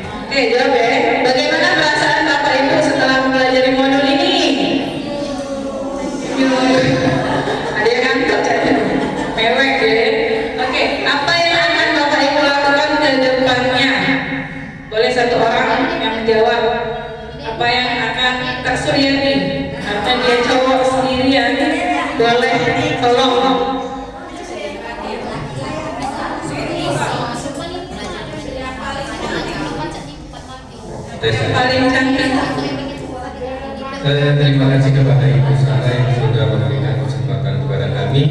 Speaker 3: Oke, jawab ya. Bagaimana perasaan Bapak Ibu setelah mempelajari modul ini? Ada yang angkat mewek ya. Oke, apa yang akan Bapak Ibu lakukan ke depannya? Boleh satu orang yang menjawab. Apa yang akan Kak Suryani? Karena dia cowok sendirian, boleh tolong. Paling cantik.
Speaker 7: Terima kasih kepada Ibu Sarah yang sudah memberikan kesempatan kepada kami.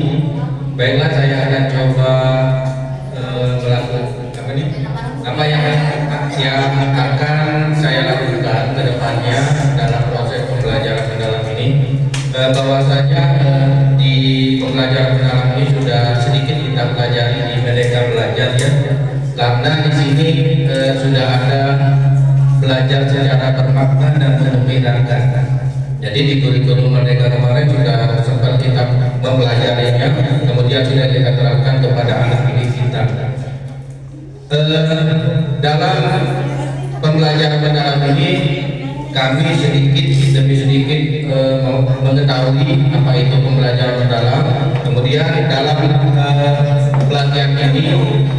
Speaker 7: Baiklah, saya akan coba melakukan apa yang akan saya lakukan ke depannya dalam proses pembelajaran mendalam ini. Bahwasanya di pembelajaran mendalam ini sudah sedikit kita pelajari di Merdeka Belajar ya, karena di sini sudah ada belajar secara bermakna dan menyenangkan. Jadi di kurikulum Merdeka kemarin sudah sempat kita mempelajarinya, kemudian sudah kita terapkan kepada anak didik kita. Dalam pembelajaran mendalam ini kami sedikit demi sedikit mengetahui apa itu pembelajaran mendalam. Kemudian dalam pelatihan ini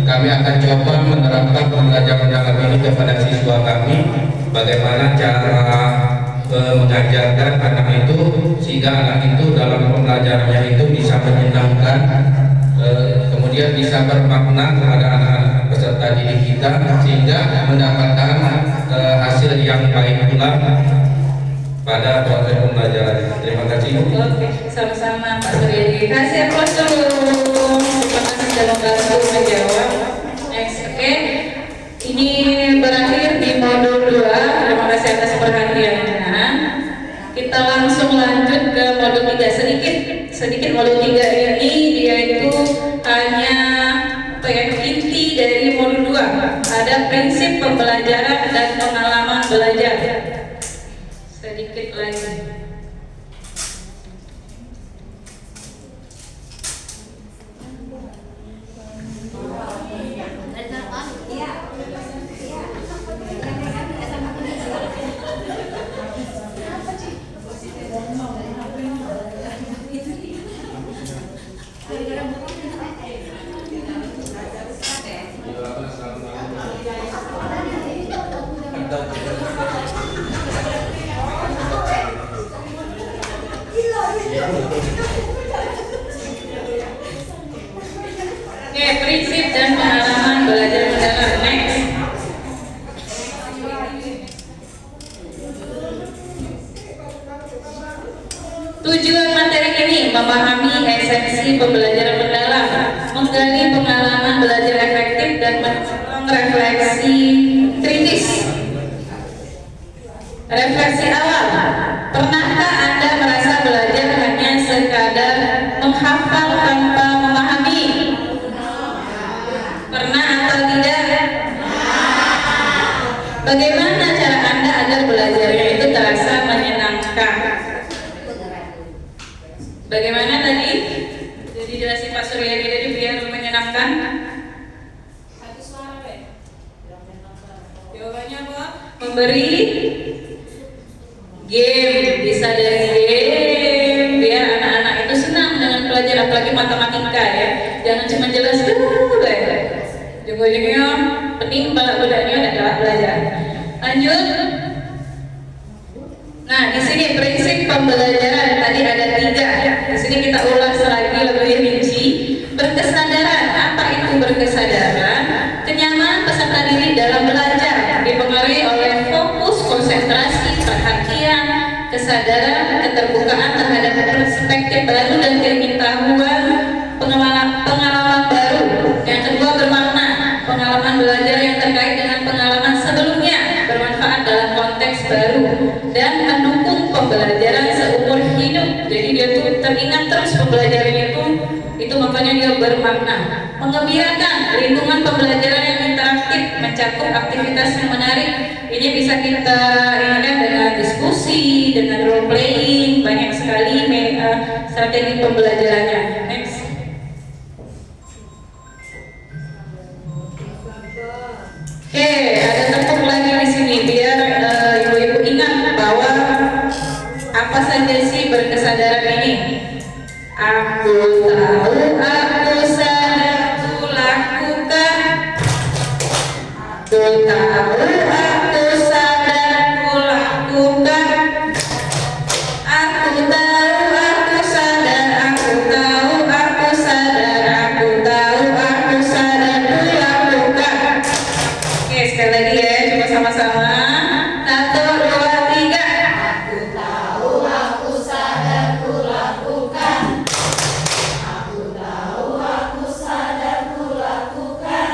Speaker 7: kami akan coba menerapkan pembelajaran mendalam ini kepada siswa kami, bagaimana cara mengajarkan anak itu sehingga anak itu dalam pembelajarannya itu bisa menyenangkan, kemudian bisa bermakna kepada anak-anak peserta didik kita sehingga mendapatkan hasil yang baik pula pada proses pembelajaran. Terima kasih.
Speaker 3: Oke, sama-sama Pak Suryadi. Kasih aplaus dulu. Terima kasih sudah membantu menjawab. Next, oke. Ini berakhir di modul 2. Terima kasih atas perhatiannya. Kita langsung lanjut ke modul 3. Sedikit modul 3 ini dia itu hanya inti dari modul 2. Ada prinsip pembelajaran dan pengalaman belajar. Sedikit lagi. Oke, prinsip dan pengalaman belajar mendalam. Next. Tujuan materi ini memahami esensi pembelajaran mendalam, menggali pengalaman belajar efektif dan refleksi kritis. Refleksi awal. Pernahkah Anda merasa belajar hanya sekadar menghafal tanpa memahami? Pernah atau tidak? Bagaimana cara Anda agar belajarnya itu terasa menyenangkan? Bagaimana tadi? Jadi jelasin Pak Suryadi tadi biar menyenangkan. Satu suara deh. Jawabannya apa? Memberi game, bisa dari game biar anak-anak itu senang dengan pelajaran, apalagi matematika ya. Jangan cuma jelas dulu ya. Ujung-ujungnya pening kepala budaknya udah galak belajar. Lanjut. Nah, di sini prinsip pembelajaran tadi ada 3. Di sini kita ulas lagi lebih rinci. Berkesadaran, apa itu berkesadaran? Kenyamanan peserta didik dalam belajar dipengaruhi oleh fokus, konsentrasi, perhatian, kesadaran, keterbukaan terhadap perspektif baru dan pengetahuan, pengalaman baru. Yang kedua bermakna, pengalaman belajar yang terkait dengan pengalaman sebelumnya, bermanfaat dalam konteks baru dan mendukung pembelajaran seumur hidup. Jadi dia tuh teringat terus pembelajaran itu makanya dia bermakna. Mengembirakan, lingkungan pembelajaran yang interaktif, mencakup aktivitas yang menarik. Ini bisa kita inginkan dengan diskusi, dengan role playing, banyak sekali strategi pembelajarannya. Next. Apa saja sih berkesadaran ini? Aku tahu, aku sadar, aku lakukan. Aku tahu, aku sadar, aku lakukan. Aku tahu, aku sadar, aku tahu, aku sadar, aku tahu, aku sadar, aku lakukan. Oke, sekali lagi ya, coba sama-sama. 1, 2, 3.
Speaker 4: Aku tahu, aku sadar, aku lakukan. Aku tahu, aku sadar, aku lakukan.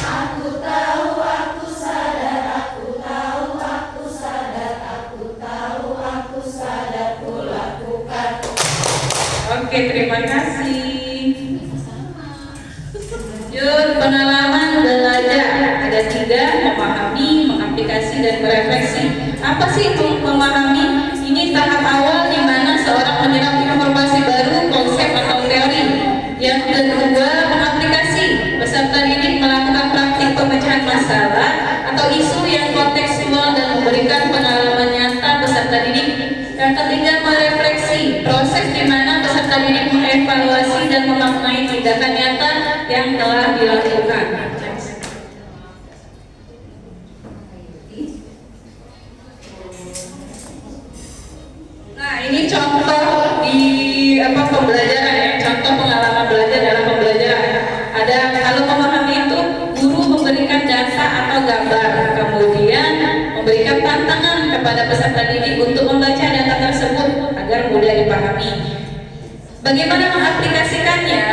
Speaker 4: Aku tahu, aku sadar, aku tahu, aku sadar, aku tahu, aku sadar, aku lakukan.
Speaker 3: Oke, terima kasih. Lanjut, pengalaman belajar. Ada 3, memahami, mengaplikasi, dan merefleksi. Apa sih itu memahami? Ini tahap awal di mana seorang menyerap informasi baru, konsep atau teori. Yang kedua, mengaplikasi. Peserta didik melakukan praktik pemecahan masalah atau isu yang kontekstual dan memberikan pengalaman nyata peserta didik. Yang ketiga, merefleksi. Proses di mana peserta didik mengevaluasi dan memaknai tindakan nyata yang telah dilakukan. Nah, ini contoh di pembelajaran ya, contoh pengalaman belajar dalam pembelajaran. Ada kalau memahami itu guru memberikan data atau gambar, kemudian memberikan tantangan kepada peserta didik untuk membaca data tersebut agar mudah dipahami. Bagaimana mengaplikasikannya?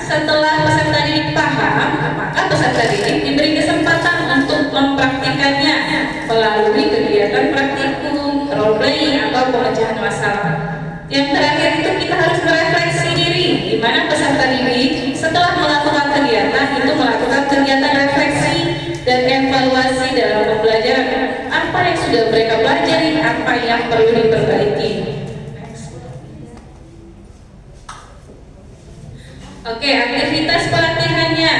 Speaker 3: Setelah peserta didik paham, maka peserta didik diberi kesempatan untuk mempraktikannya melalui kegiatan praktikum, role playing atau pemecahan masalah. Yang terakhir itu kita harus merefleksi diri, di mana peserta didik setelah melakukan kegiatan itu melakukan kegiatan refleksi dan evaluasi dalam pembelajaran. Apa yang sudah mereka pelajari, apa yang perlu diperbaiki. Oke, aktivitas pelatihannya.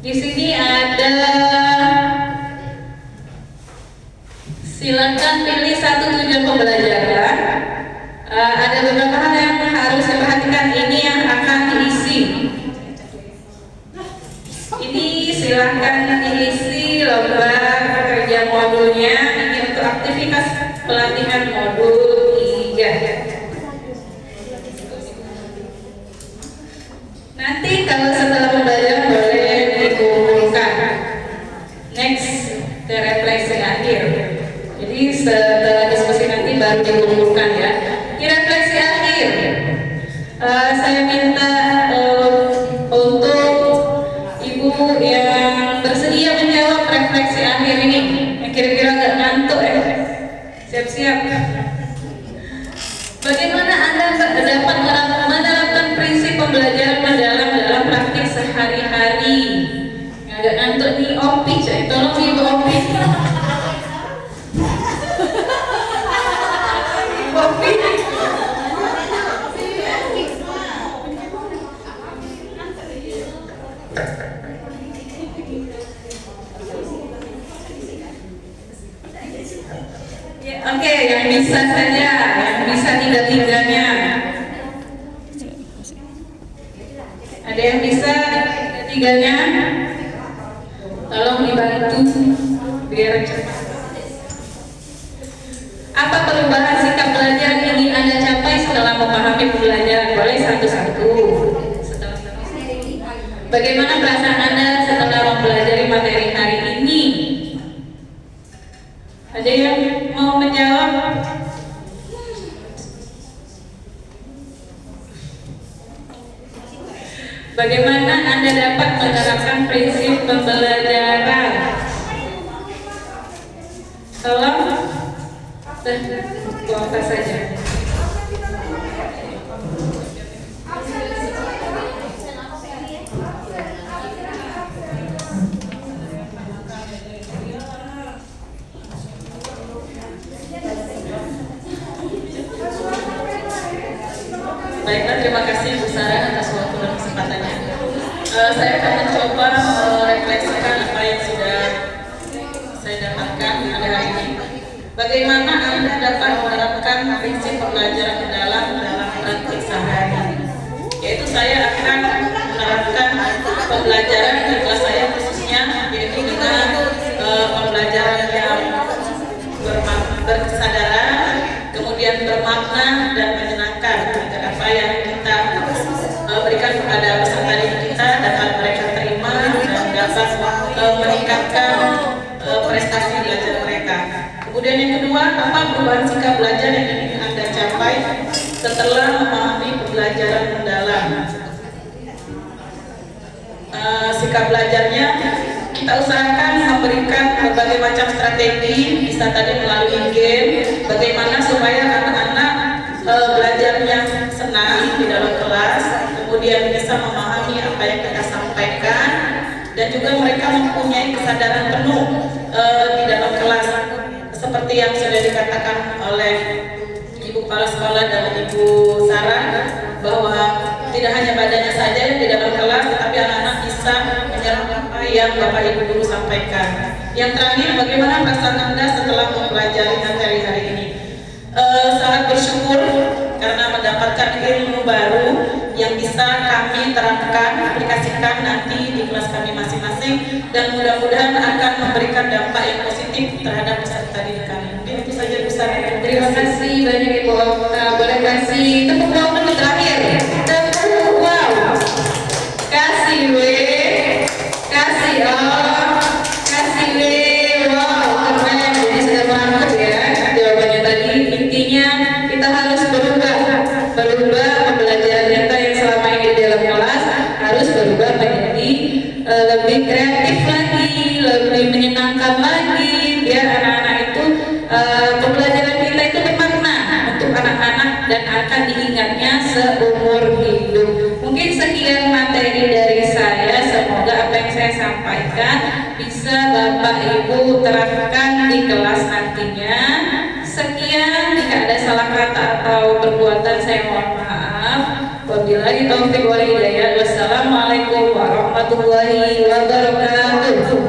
Speaker 3: Di sini ada, silakan pilih satu tujuan pembelajaran. Ada beberapa hal yang harus diperhatikan. Ini yang akan diisi. Ini silakan diisi lembar kerja modulnya. Ini untuk aktivitas pelatihan modul 3. Nanti kalau setelah pembelajaran boleh dikumpulkan. Next, ke refleksi akhir. Jadi setelah diskusi nanti baru dikumpulkan ya. Di refleksi akhir, saya minta untuk ibu yang bersedia menjawab refleksi akhir ini, yang kira-kira nggak ngantuk ya. Siap-siap. Bagaimana Anda dapat menerapkan prinsip pembelajaran mendalam dalam praktik sehari-hari? Agak ngantuk nih, Opi, tolong ibu Opi. Opi. Oke, yang bisa saja, yang bisa tiga-tiganya. Ada yang bisa tiga-tiganya? Tolong dibantu biar cepat. Apa perubahan sikap belajar yang ingin Anda capai setelah memahami pembelajaran? Boleh satu-satu. Bagaimana perasaan Anda setelah mempelajari materi hari ini? Ada yang mau menjawab? Bagaimana Anda dapat menerapkan prinsip pembelajaran? Tolong kuota saja.
Speaker 6: Baiklah, terima kasih Bu Sarah atas waktu dan kesempatannya. Saya akan mencoba merefleksikan apa yang sudah saya dapatkan pada hari ini. Bagaimana Anda dapat menerapkan prinsip pembelajaran mendalam dalam praktik sehari-hari? Yaitu saya akan menerapkan pembelajaran di kelas saya khususnya yaitu dengan pembelajaran yang berkesadaran, kemudian bermakna dan menyenangkan agar apa yang kita berikan kepada peserta didik kita dapat mereka terima dan dapat meningkatkan prestasi belajar mereka. Kemudian yang kedua, apa perubahan sikap belajar yang ingin Anda capai setelah memahami pembelajaran mendalam? Sikap belajarnya kita usahakan memberikan berbagai macam strategi, bisa tadi melalui game, bagaimana supaya anak-anak belajarnya senang di dalam kelas, kemudian bisa memahami apa yang kita sampaikan, dan juga mereka mempunyai kesadaran penuh di dalam kelas, seperti yang sudah dikatakan oleh Ibu Kepala Sekolah dan Ibu Sarah, bahwa tidak hanya badannya saja yang di dalam kelas, tetapi anak-anak bisa menyerap apa yang Bapak Ibu Guru sampaikan. Yang terakhir, bagaimana perasaan Anda setelah mempelajari materi hari ini? Sangat bersyukur karena mendapatkan ilmu baru yang bisa kami terapkan, aplikasikan nanti di kelas kami masing-masing, dan mudah-mudahan akan memberikan dampak yang positif terhadap peserta didik kami. Mungkin itu saja Bu Sarah.
Speaker 3: Terima kasih banyak Ibu Okta. Boleh kasih tepuk tangan dulu terakhir. Tepuk wow. Kasih W. Kasih O. Kasih W. Wow, keren. Jadi sudah mantap ya jawabannya tadi. Intinya kita harus berubah pembelajaran kita yang selama ini di dalam kelas harus berubah menjadi lebih kreatif lagi, lebih menyenangkan lagi, biar anak-anak itu pembelajaran kita itu bermakna untuk anak-anak dan akan diingatnya seumur hidup. Mungkin sekian materi dari saya, semoga apa yang saya sampaikan bisa Bapak Ibu terapkan di kelas nantinya. Sekian, jika ada salah kata atau perbuatan saya mohon maaf. Wabillahi taufiq wal hidayah. Wassalamualaikum warahmatullahi wabarakatuh.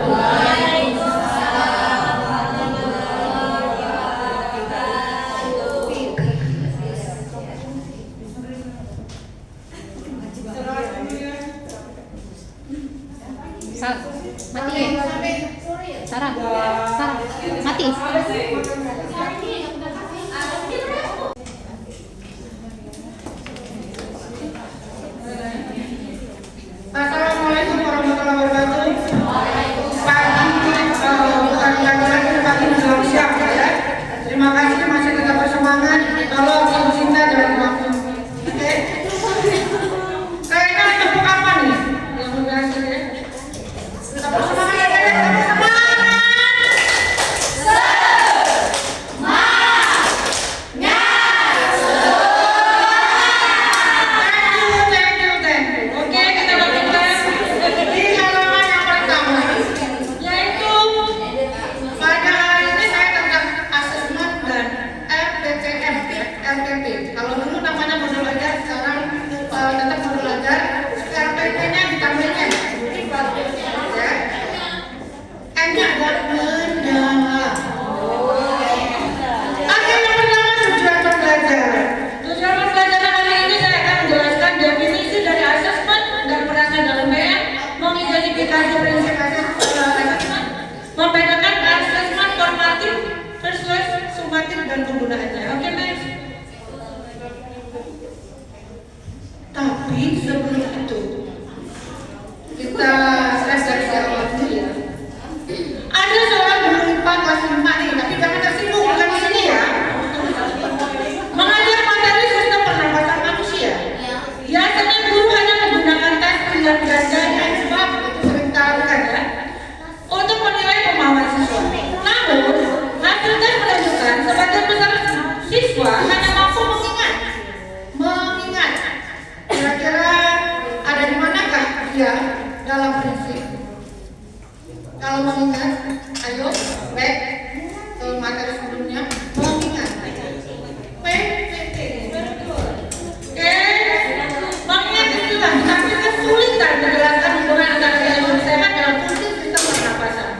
Speaker 8: Sarah, mati.
Speaker 1: Assalamualaikum warahmatullahi wabarakatuh. Pagi, bukan lagi pagi menjelang siang ya. Terima kasih masih tetap bersemangat. Tolong Ibu Sinta jangan waktu. Oke. Kayaknya tepuk apa nih? Yang berhasil ya. Tetap bersemangat ya, tetap bersemangat. Kalau dulu namanya modul belajar, sekarang tetap modul belajar. RPP-nya ditambahin ya. M-nya adalah mendalam. Oke, yang pertama tujuan pembelajaran. Tujuan pembelajaran hari ini saya akan menjelaskan definisi dari asesmen dan peranan dalam PM, mengidentifikasi prinsip asesmen, membedakan asesmen formatif versus sumatif dan penggunaannya. Oke, next. Tapi sebelum itu kita refleksi awal dulu ya. Ada seorang guru IPA kelas 5 nih, tapi jangan tersinggung, bukan di sini ya. Mengajar materi sistem pernapasan manusia. Biasanya guru hanya menggunakan tes pilihan ganda dan sebab itu sering tahu kan ya, untuk menilai pemahaman siswa. Namun hasil tes menunjukkan sebagian besar siswa hanya mampu mengingat. Kira-kira ada di manakah dia dalam prinsip? Kalau mengingat, ayo back ke materi sebelumnya. Mengingat PPT. Oke, mengingat itulah tapi kesulitan menjelaskan hubungan antara ilmu sehat dalam fungsi sistem pernapasan.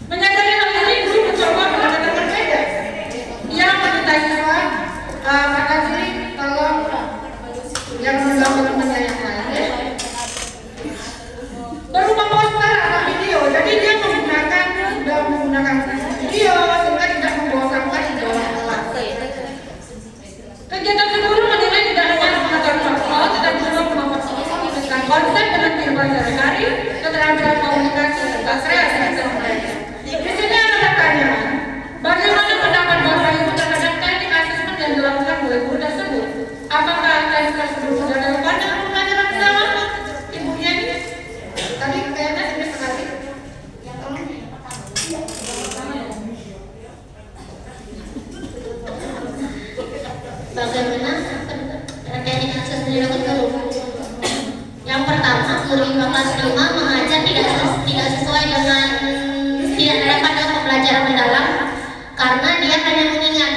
Speaker 1: Menyadari hal ini, guru mencoba pendekatan berbeda.
Speaker 4: bagaimana teknik akses pendidikan guru. Yang pertama, guru IPA kelas 5 mengajar tidak sesuai dengan tidak relevan dengan pembelajaran mendalam karena dia hanya mengingat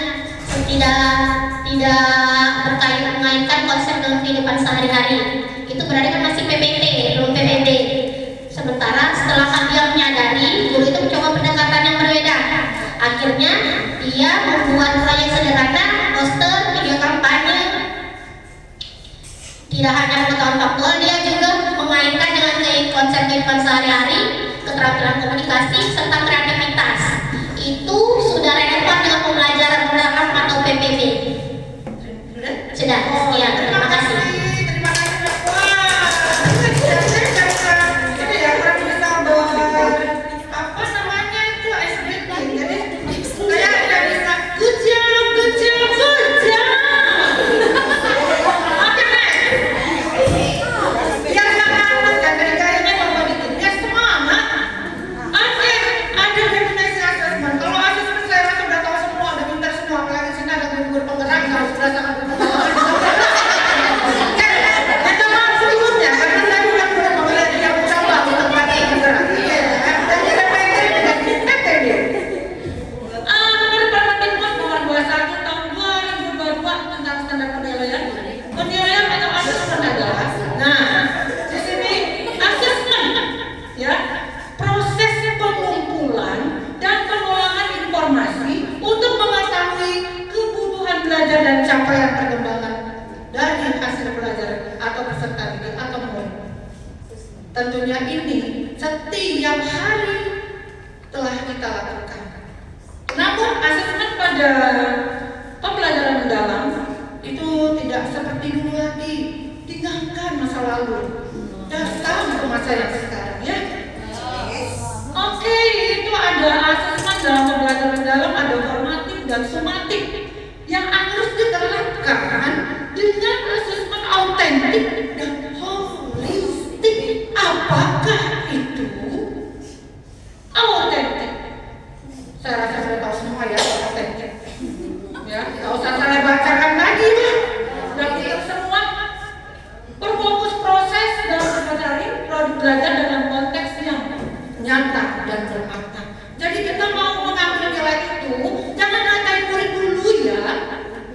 Speaker 4: tidak berkait mengaitkan konsep dalam kehidupan sehari-hari. Itu berarti kan masih PPT, belum PPD. Sementara setelah dia menyadari, guru itu mencoba pendekatan yang berbeda. Akhirnya dia membuat proyek sederhana, poster, video kampanye. Tidak hanya pengetahuan faktual, dia juga mengaitkan dengan konsep kehidupan sehari-hari, keterampilan komunikasi, serta kreativitas. Itu sudah relevan dengan pembelajaran mendalam atau PPB. Sudah, sekian. Terima kasih.
Speaker 1: Dan capaian perkembangan dari hasil pelajaran atau peserta didik atau murid. Tentunya ini setiap hari telah kita lakukan. Namun asesmen pada pembelajaran mendalam itu tidak seperti dulu lagi. Tinggalkan masa lalu, datang ke masa yang sekarang ya. Oke, itu ada asesmen dalam pembelajaran mendalam, ada formatif dan sumatif yang harus diterapkan dengan asesmen autentik dan holistik. Apakah itu autentik? Saya rasa sudah tahu semua ya autentik. Ya, nggak usah saya bacakan lagi lah. Sudah kita semua berfokus proses dalam mempelajari produk belajar dalam konteks yang nyata dan bermakna. Jadi kita mau mengambil nilai itu, jangan ngatain murid dulu ya,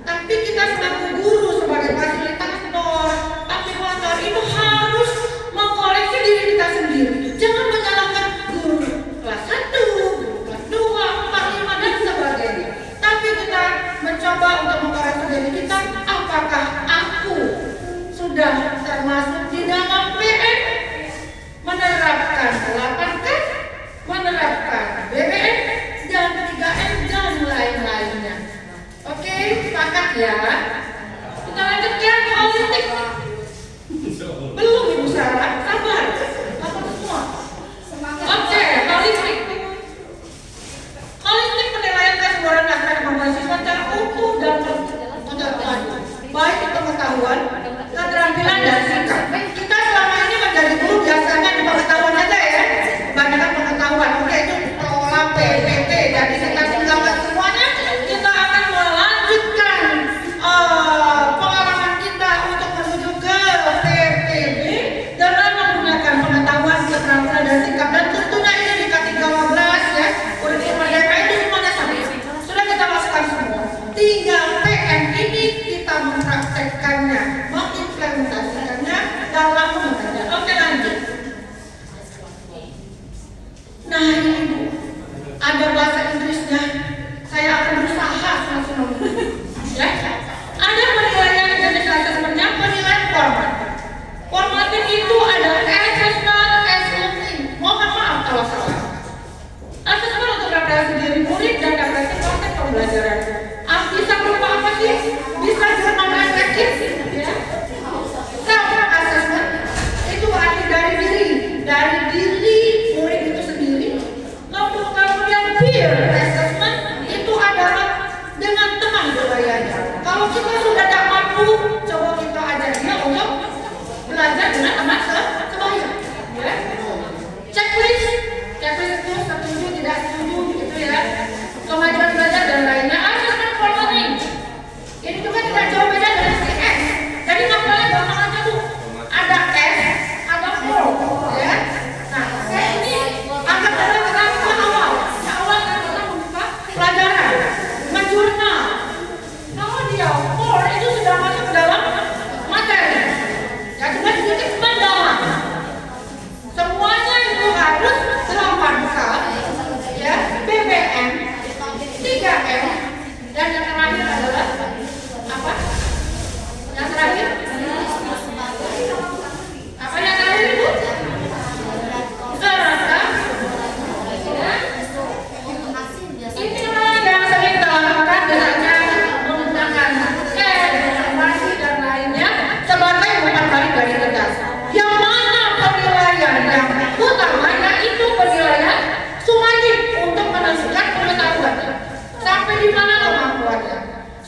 Speaker 1: tapi kita sebagai guru, sebagai fasilitator, aktivator itu harus mengkoreksi diri kita sendiri. Jangan menyalahkan guru kelas 1, guru kelas 2, 4, 5 dan sebagainya. Tapi kita mencoba untuk mengkoreksi diri kita, apakah aku sudah termasuk di dalam PM, menerapkan 8K, menerapkan BBM dan 3M dan lain-lainnya. Oke, sepakat ya. Kita lanjutkan holistik. Belum Ibu Sarah, sabar. Apa semua? Oke, holistik. Holistik penilaian tes keluaran aspek mahasiswa secara utuh dan keseluruhan, baik pengetahuan, keterampilan dan sikap. Kita selama ini menjadi guru biasanya di pengetahuan aja ya. Kebanyakan pengetahuan. Oke, itu pola PPT. Jadi kita tinggalkan semuanya. Kita akan melanjutkan pengalaman kita untuk menuju ke PPB dengan menggunakan pengetahuan, keterampilan dan sikap. Dan tentunya ini di K13 ya. Kurikulum Merdeka itu semuanya sama. Sudah kita masukkan semua. Tinggal PM ini kita mempraktekkannya, mengimplementasikannya dalam mengajar. Oke, lanjut. Nah ini Bu, ada bahasa Inggrisnya. Saya akan berusaha semaksimal mungkin. Ya, ada penilaian jenis asesmennya, penilaian format. Formatif itu ada assessment, assessment. Mohon maaf kalau salah. Asesmen untuk referensi diri murid dan referensi konteks pembelajaran. Bisa berupa apa sih? Bisa berupa efektif, ya. Self assessment itu berarti dari diri murid itu sendiri. Kemudian peer assessment itu adalah dengan teman berbayanya. Kalau kita sudah tidak mampu, coba kita ajak dia untuk belajar dengan teman sebaya. Ya. Checklist itu setuju tidak setuju gitu ya. Kemajuan belajar dan lainnya. Assessment for learning. Ini juga tidak jauh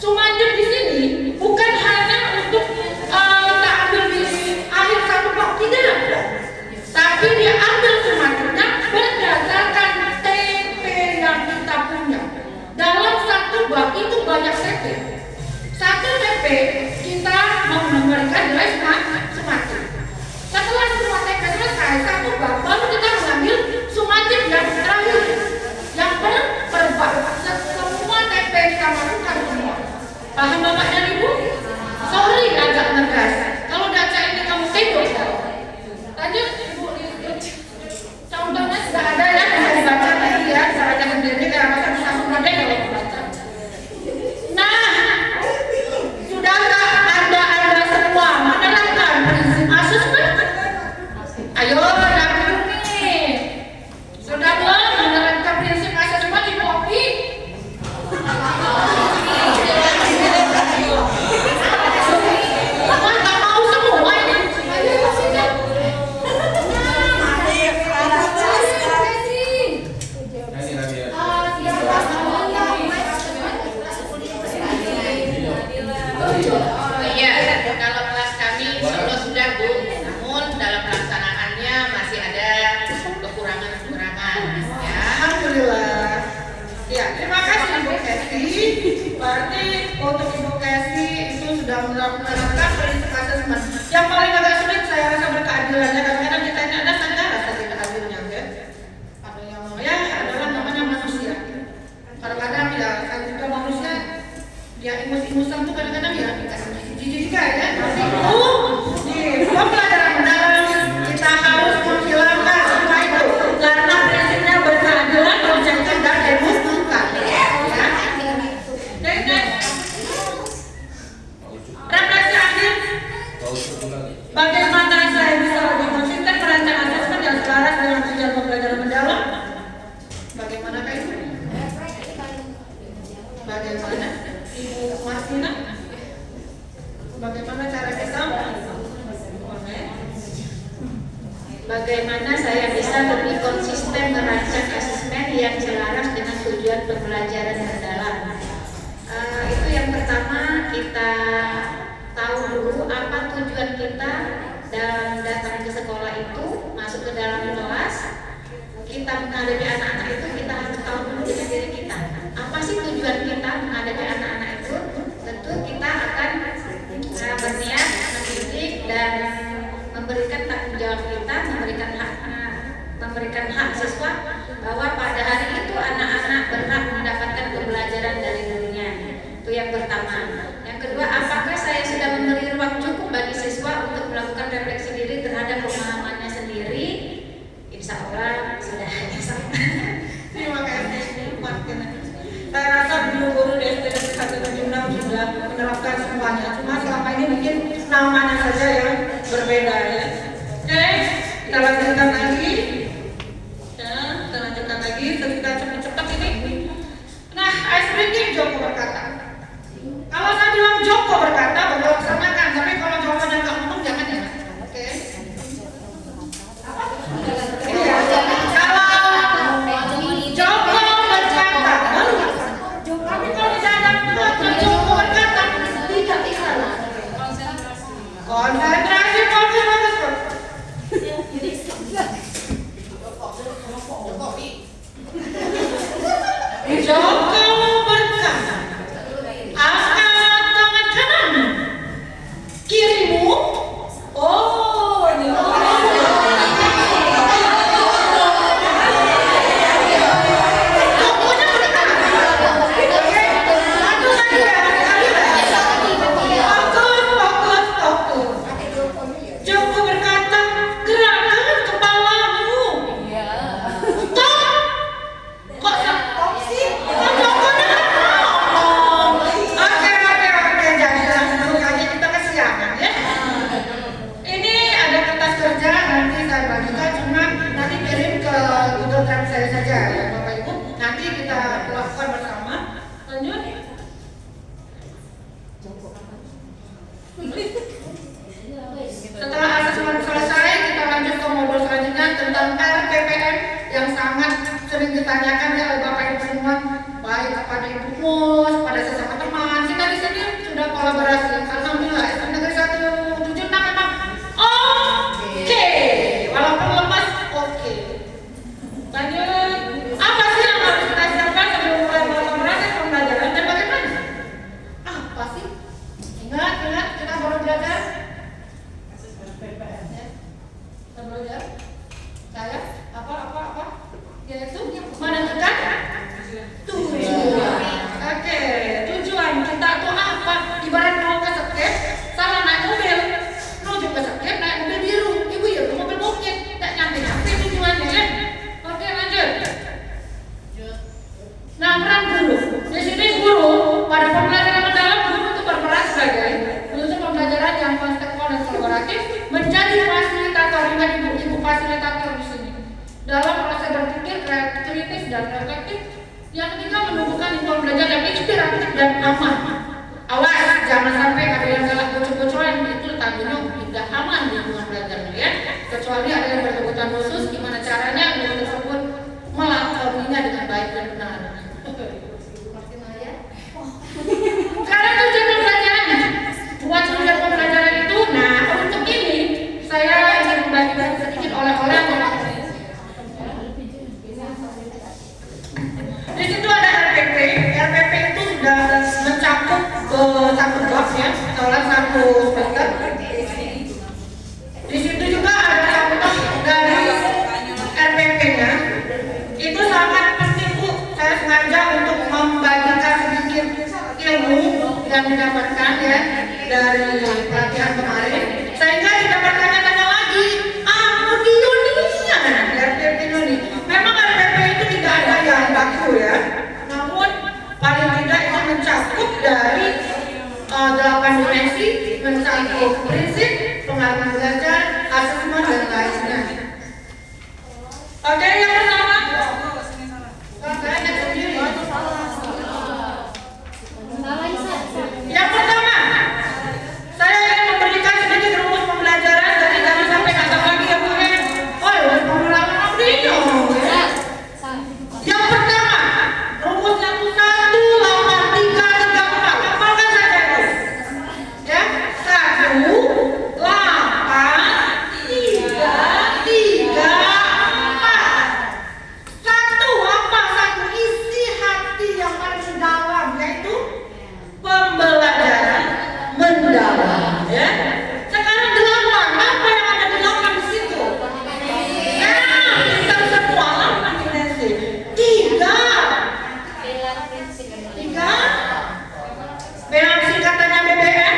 Speaker 9: Sumanjep di sini bukan hanya untuk kita ambil di akhir satu blok, tidak, tapi dia ambil sumanjepnya berdasarkan TP yang kita punya. Dalam satu bak itu banyak TP. Satu TP kita memberikan nilai sumanjep. Setelah semua TP selesai, satu bak baru kita mengambil sumanjep yang terakhir, yang per bak. Semua TP kita masukkan semua. Paham Bapak dan Ibu? Sorry agak ngegas. Kalau baca ini kamu tidur. Lanjut Ibu. Contohnya sudah ada ya, bisa dibaca lagi ya, bisa baca sendiri karena masa bisa model kalau dibaca. Nah, sudahkah Anda semua menerapkan prinsip asesmen? Ayo, dapur nih. Sudah belum menerapkan prinsip asesmen di kopi? Berarti untuk Ibu Kesi itu sudah menerapkan prinsip asesmen. Yang paling agak sulit saya rasa berkeadilannya, kadang-kadang kita ini ada saja rasa tidak adilnya, ya. Ada yang ya adalah namanya manusia. Kadang-kadang ya saya juga manusia, dia imus-imusan tuh kadang-kadang ya jijik juga ya. Tapi di pembelajaran mendalam kita harus menghilangkan semua itu karena prinsipnya berkeadilan, objektif dan demonstrasi. Refleksi akhir, bagaimana saya bisa lebih konsisten merancang asesmen yang selaras dengan tujuan pembelajaran mendalam? Bagaimana Kak Ibu? Bagaimana Ibu Martina? Bagaimana cara kita?
Speaker 4: Bagaimana saya bisa lebih konsisten merancang asesmen yang selaras dengan tujuan pembelajaran mendalam? Itu yang pertama, kita tahu dulu apa tujuan kita dalam datang ke sekolah itu, masuk ke dalam kelas. Kita menghadapi anak-anak itu, kita harus tahu dulu dengan diri kita. Apa sih tujuan kita menghadapi anak-anak itu? Tentu kita akan berniat mendidik dan memberikan tanggung jawab kita, memberikan hak siswa bahwa pada hari itu anak-anak berhak mendapatkan pembelajaran dari dirinya. Itu yang pertama. Yang kedua, apakah saya sudah memberi ruang cukup bagi siswa untuk melakukan refleksi diri terhadap pemahamannya sendiri? Insya Allah sudah.
Speaker 9: Terima kasih Martina. Saya rasa guru-guru di SD Negeri 176 sudah menerapkan semuanya. Cuma selama ini mungkin namanya saja yang berbeda ya. Oke, kita lanjutkan lagi. Ya, kita lanjutkan lagi. Kita cepat-cepat ini. Nah, ice breaking Joko berkata. Kalau saya bilang Joko berkata, baru laksanakan. Tapi kalau Joko nggak ngomong jangan ya. Oke. Iya. Kalau Joko berkata, tapi kalau saya Joko berkata, tidak bisa. Konsentrasi bagus. Joko berkata, angkat tangan kanan, kirimu. Oh, ini Jokonya berkata, satu lagi ya, fokus. Joko berkata, gerakan kepalamu. Stop. Kok stop sih? Kok Jokonya ngomong? Oke, jangan langsung dulu aja, kita kesiangan ya. Ini ada kertas kerja, nanti saya bagikan, cuma nanti kirim ke Google Drive saya saja ya Bapak Ibu. Nanti kita lakukan bersama. Lanjut. Setelah asesmen selesai, kita lanjut ke modul selanjutnya tentang RPPM yang sangat sering ditanyakan ya oleh Bapak Ibu semua, baik kepada Ibu Mus, pada sesama teman. Kita bisa fasilitator di sini. Dalam proses berpikir kritis dan reflektif. Yang ketiga, menumbuhkan lingkungan belajar yang inspiratif dan aman. Awas, jangan sampai ada yang galak bocor-bocoran, itu tandanya tidak aman di lingkungan belajarnya ya. Kecuali ada yang berkebutuhan khusus, gimana caranya guru tersebut melakoninya dengan baik dan benar. Karena tujuan pembelajaran, buat tujuan pembelajaran itu, nah untuk ini saya ingin membagikan sedikit oleh-oleh. Di situ ada RPP. RPP itu sudah mencakup satu bab ya, setelah satu semester. Di situ juga ada catatan dari RPP-nya. Itu sangat penting Bu. Saya sengaja untuk membagikan sedikit ilmu yang didapatkan ya dari pelatihan kemarin, sehingga didapatkannya tanya lagi, di Indonesia RPP ini. Memang RPP itu tidak ada yang baku ya, namun paling tidak itu mencakup dari 8 dimensi, mencakup prinsip, pengalaman belajar, asesmen dan lainnya. Oke, yang pertama, yang pertama, saya ingin memberikan sedikit rumus pembelajaran, jadi jangan sampai kata lagi ya Bu ya. Oh, rumus pembelajaran apa ini? Yang pertama, rumusnya itu 18334. Hafalkan saja itu. Ya, 18334. Satu apa? Satu isi hati yang paling dalam, yaitu pembelajaran mendalam. Ya. Sekarang 8, apa yang ada di 8 di situ? Nah, kita semua 8 dimensi. 3. Yang singkatannya BBM.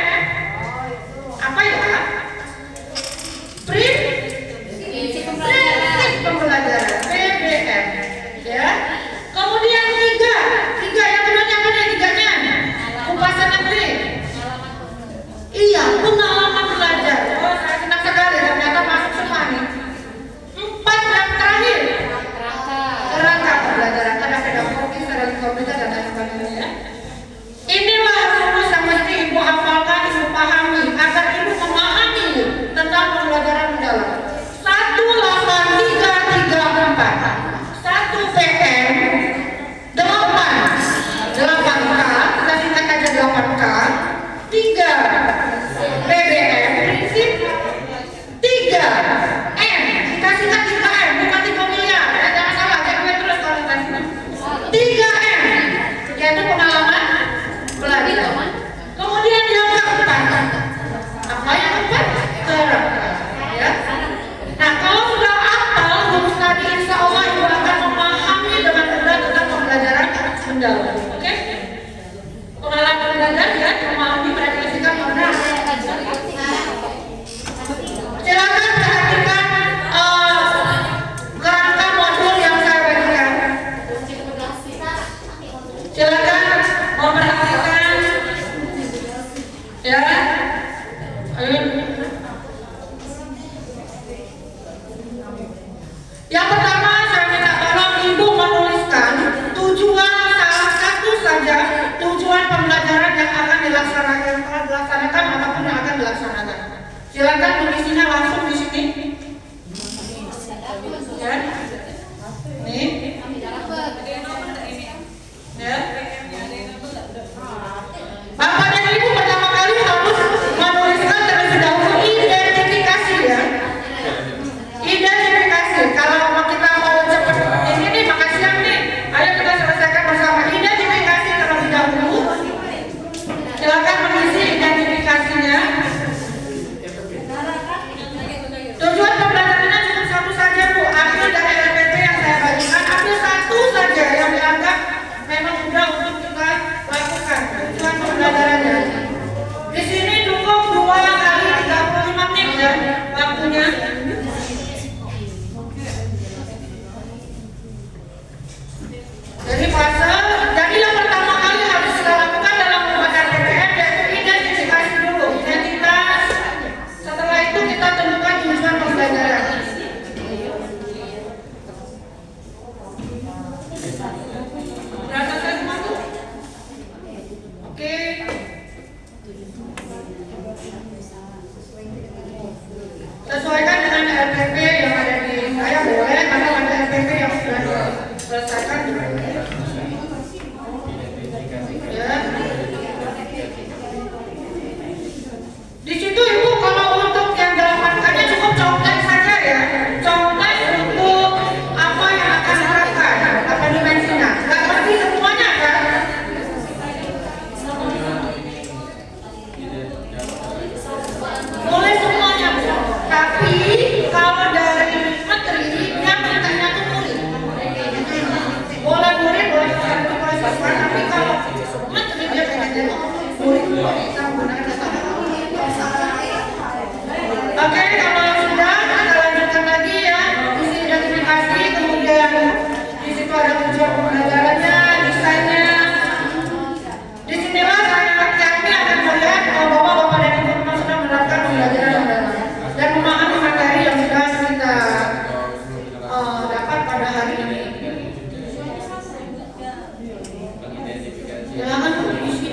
Speaker 9: Apa ya? Prinsip pembelajaran BBM. Ya. Kemudian 3 yang keduanya apa nih? 3-nya kupasan negeri. Iya, pengalaman belajar. Oh, saya senang sekali ternyata masuk semua nih. 4 yang terakhir, kerangka pembelajaran, ada pedagogis, ada komputer dan lain sebagainya. Inilah rumus yang mesti Ibu hafalkan, Ibu pahami agar Ibu memahami tentang pembelajaran mendalam. 18334. 1 PM 8K, kita singkat aja 8K. 3 BBM prinsip. 3 M, kita singkat 3M, bukan 3 miliar ya, jangan salah, jangan terus kalau tadi. 3M yaitu pengalaman belajar. Kemudian yang keempat, apa yang keempat? Kerangka ya. Nah, kalau sudah hafal rumus tadi, insya Allah Ibu akan memahami dengan mudah tentang pembelajaran mendalam. Oke? Pengalaman belajar ya, memahami, merefleksikan, mana. Silakan perhatikan kerangka modul yang saya bagikan. Silakan memperhatikan ya. Ayo. Yang pertama, saya minta tolong Ibu menuliskan tujuan salah satu saja, tujuan pembelajaran yang akan dilaksanakan ataupun yang akan dilaksanakan. Silakan mengisinya langsung di sini. Ya. Nih. Ya. Bapak dan Ibu pertama kali harus menuliskan terlebih dahulu identifikasi ya. Identifikasi. Kalau kita mau cepat ini nih, makan siang nih, ayo kita selesaikan bersama. Identifikasi terlebih dahulu. Silakan mengisi identifikasinya. LPP yang ada di saya boleh, karena ada LPP yang sudah diselesaikan juga. Ya. Di situ Ibu kalau untuk yang 8K-nya cukup contek saja ya, contek untuk apa yang akan diterapkan, apa dimensinya. Nggak ngerti semuanya kan? Boleh semuanya Bu, tapi kalau dari menteri dia mintanya tuh murid. Boleh murid, boleh siswa, boleh siswa, tapi kalau menteri dia pengennya tuh murid bisa menggunakan data. Oke, kalau sudah kita lanjutkan lagi ya. Isi identifikasi, kemudian di situ ada tujuan pembelajarannya, desainnya. Disinilah kami akan melihat bahwa Bapak dan Ibu memang sudah menerapkan pembelajaran yang benar dan memahami materi yang sudah kita dapat pada hari ini. Silakan Bu, diisi.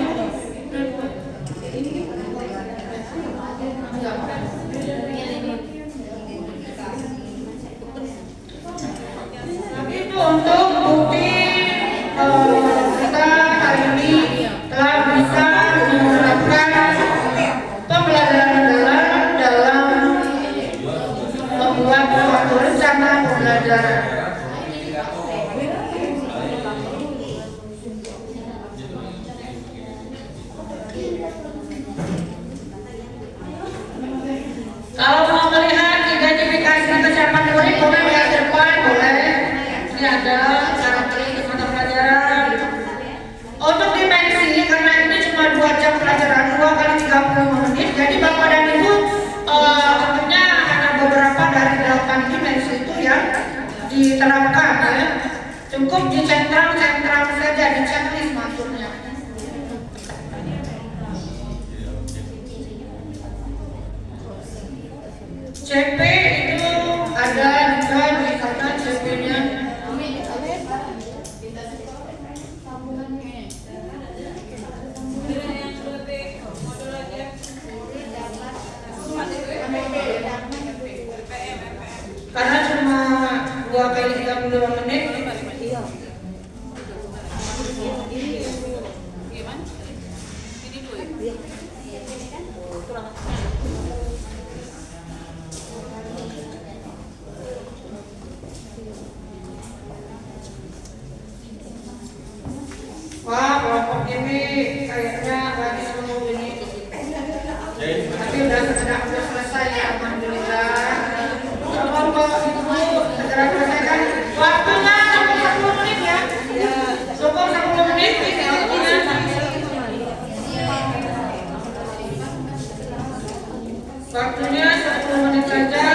Speaker 9: Itu untuk bukti kita hari ini telah bisa menerapkan pembelajaran dalam membuat suatu rencana pembelajaran. Kalau mau melihat identifikasi kesiapan murid, boleh lihat depan, boleh. Ini ada karakteristik mata pelajaran. Untuk dimensi, karena ini cuma 2 jam pelajaran, 2 kali 35 menit. Jadi Bapak dan Ibu tentunya ada beberapa dari 8 dimensi itu yang diterapkan ya. Cukup di sentral saja, di checklist maksudnya. CP itu ada juga di sana CP-nya. Karena cuma 2 kali 35 menit. Wah, kelompok ini kayaknya lagi seluruh ini. Tapi udah selesai ya, alhamdulillah. Kelompok itu segera selesaikan. Waktunya cukup 10 menit ya. Cukup 10 menit ini waktunya. Waktunya 10 menit saja.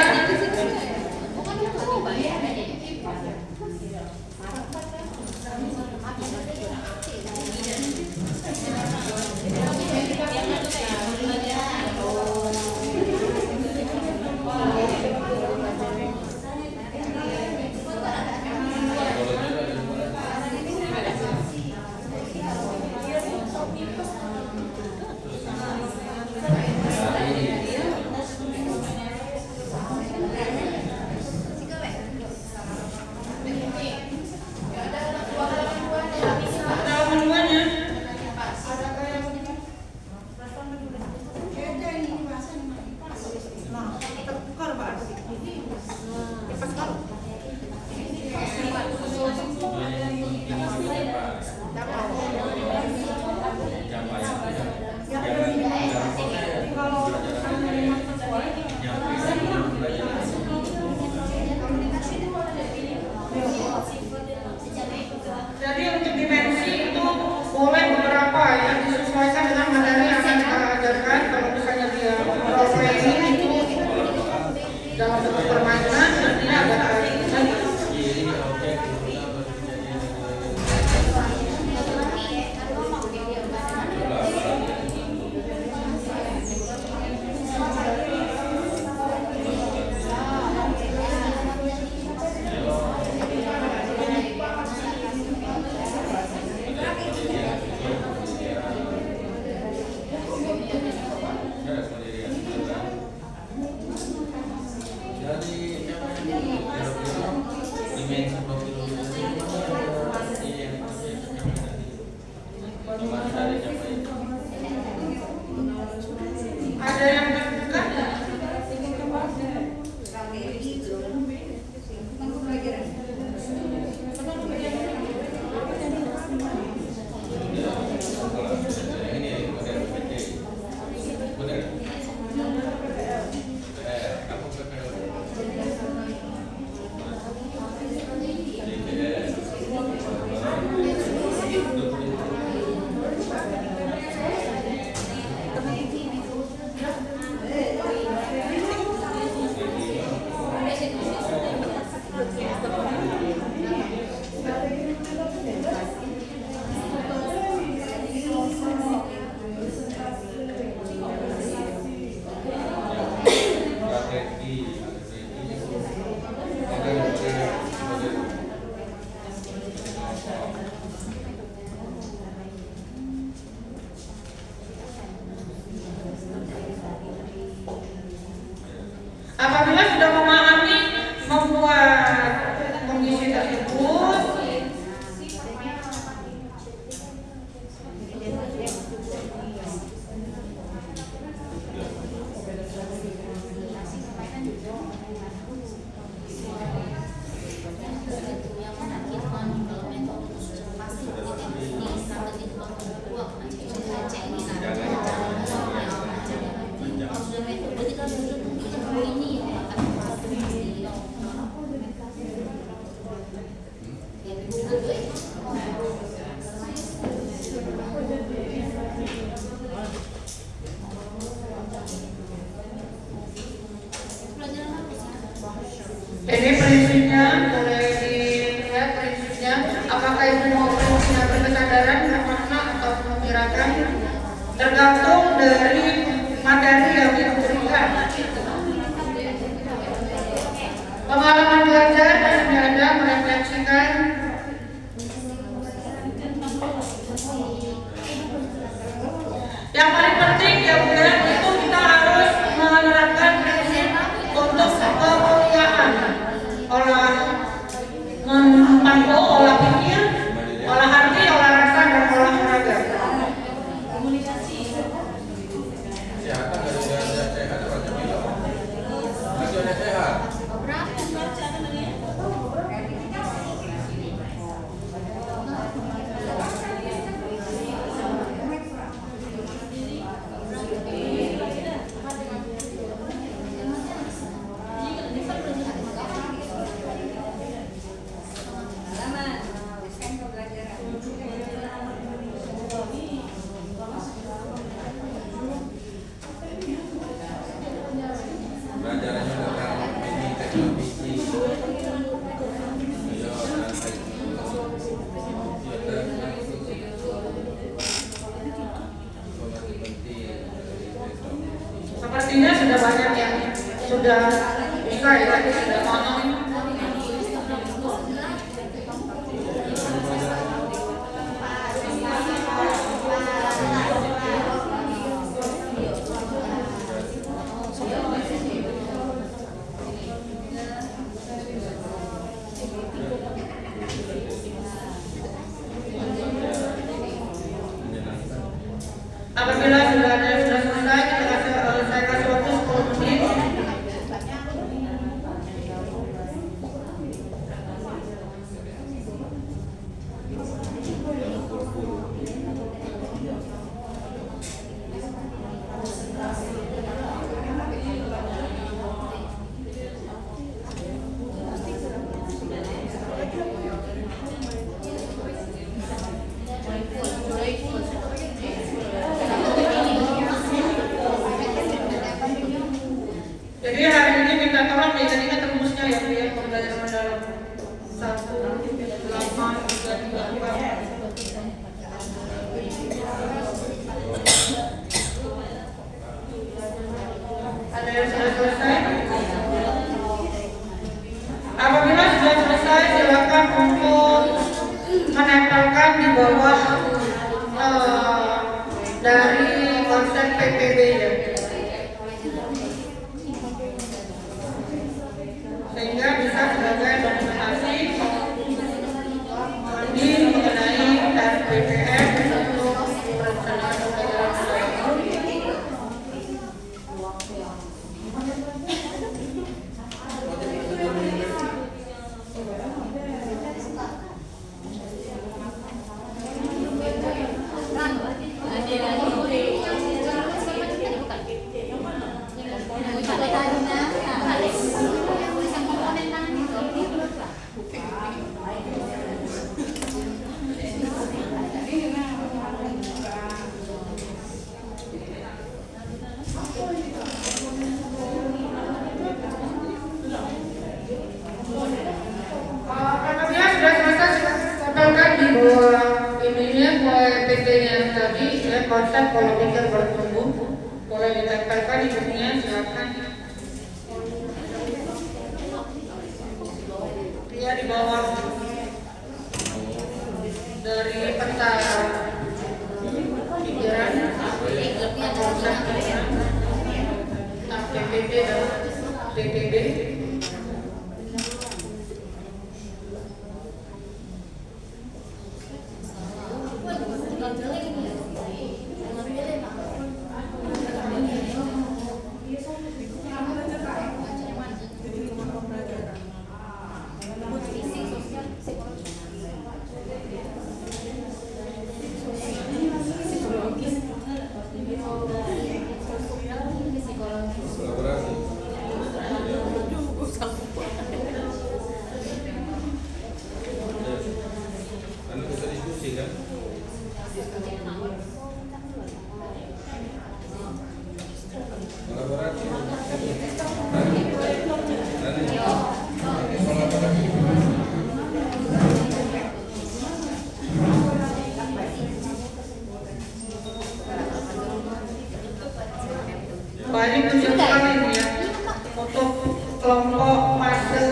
Speaker 9: Apabila sudah memahami membuat kondisi tersebut, ini prinsipnya boleh dilihat prinsipnya apakah ibu mau prinsipnya berkesadaran bermakna atau memirakan tergantung dari materi yang diberikan. Pengalaman belajar yang ada merefleksikan yang paling penting ya Bu ya, itu kita harus menerapkan prinsip untuk kemuliaan olah memantau, olah pikir, olah hati, olah rasa, dan olah olahraga. Sepertinya sudah banyak yang sudah bisa ya, sudah paham. Apabila sudah ada yang sudah selesai, saya kasih waktu 10 menit. Jadi hari ini minta tolong dijadikan rumusnya ya, biar pembelajaran mendalam 1.8.3.4. Ada yang sudah selesai? Apabila sudah selesai, silakan untuk menempelkan di bawah dari konsep PPB ya. Sehingga bisa sebagai dokumentasi mengenai RPPM untuk perencanaan pembelajaran mendalam. Apabila sudah selesai, tempelkan di bawah ininya PT-nya tadi ya, konsep pola pikir bertumbuh, boleh ditempelkan di sininya, silakan. Dia di bawah dari peta pikiran konsep PPT dan PPB. Paling tunjukkan ini ya untuk kelompok fase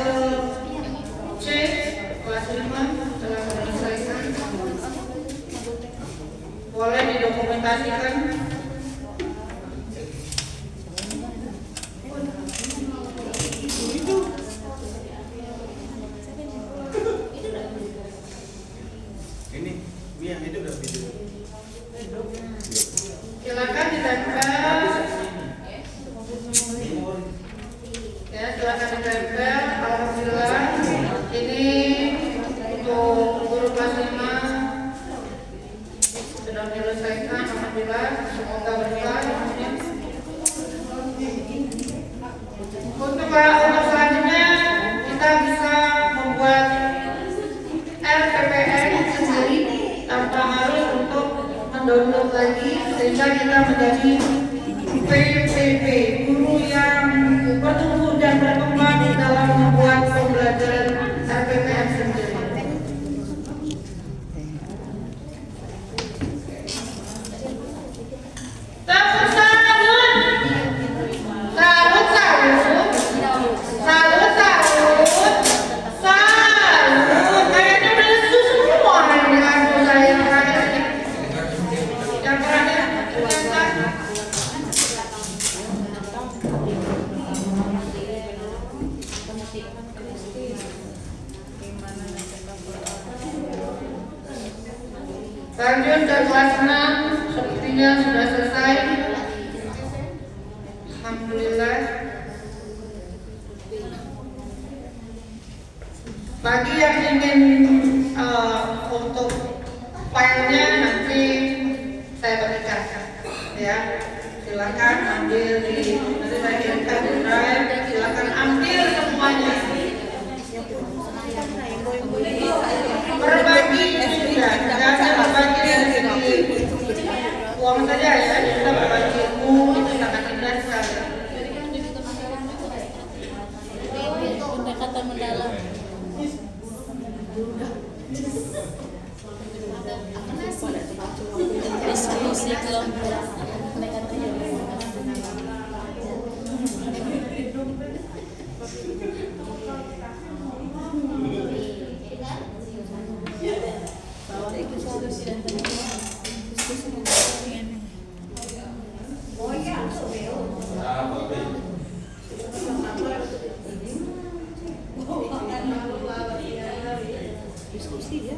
Speaker 9: C kelas 5 telah menyelesaikan. Boleh didokumentasikan.
Speaker 7: Ini Mia itu udah video.
Speaker 9: Silakan ditempel. Ya, silakan ditempel. Alhamdulillah. Ini untuk guru kelas 5 sudah menyelesaikan. Alhamdulillah. Semoga berkah. Untuk selanjutnya kita bisa membuat RPPN sendiri tanpa harus untuk mendownload lagi, sehingga kita menjadi PPP, guru yang bertumbuh dan berkembang dalam membuat pembelajaran RPPN sendiri. Tepuk salut, salut, salut, salut, salut, salut. Kayaknya udah lesu semua dengan saya yang terakhir. Yang terakhir, ternyata. Lanjut ke kelas 6, sepertinya sudah selesai. Alhamdulillah. Bagi yang ingin untuk filenya nanti saya berikan, ya. Silakan ambil nanti saya kirimkan di drive. Silakan ambil semuanya. Berbagi juga, jangan berbagi dari segi uang saja ya, kita berbagi ilmu itu sangat indah sekali.
Speaker 6: Pendekatan mendalam. Diskusi kelompok.
Speaker 8: Diskusi ya.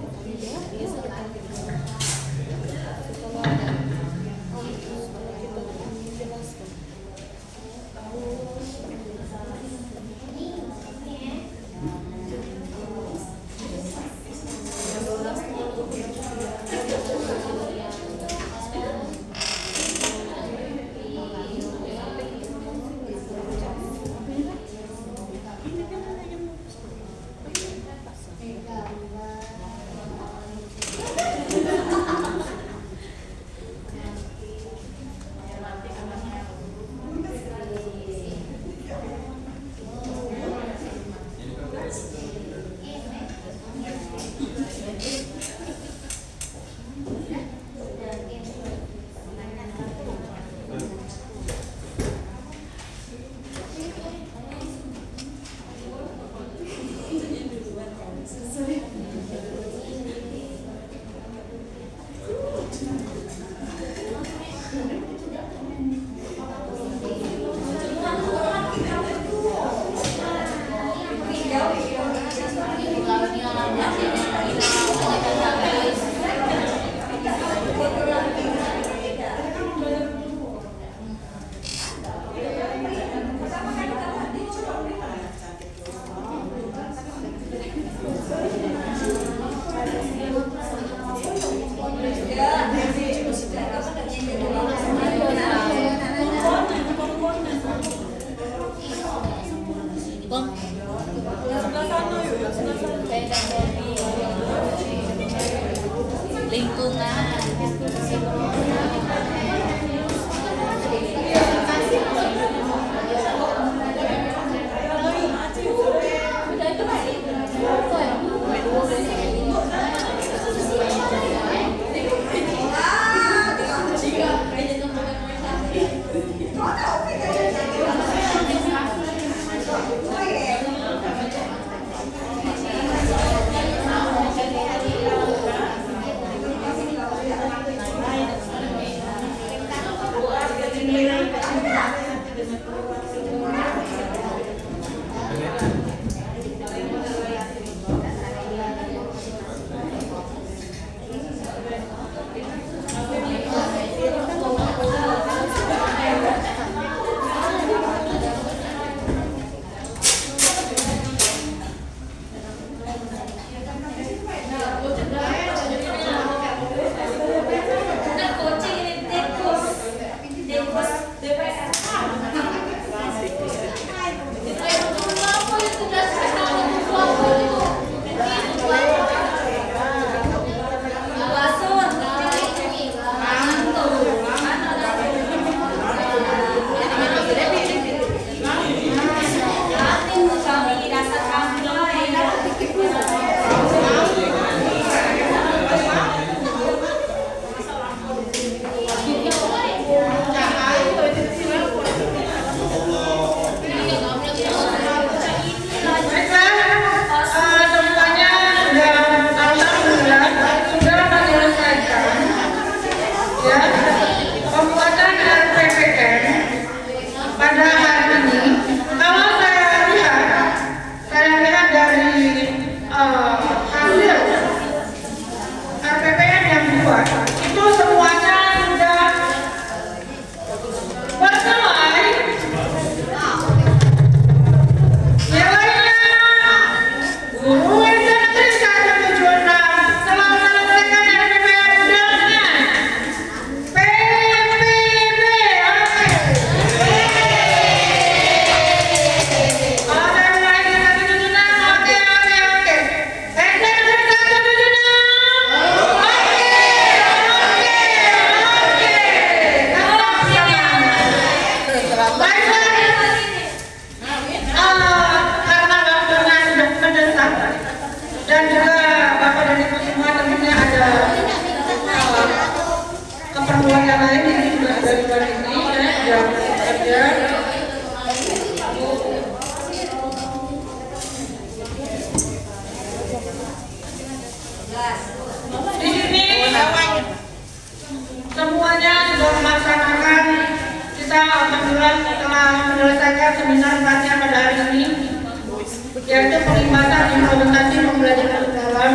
Speaker 1: yaitu perlibatan implementasi pembelajaran dalam.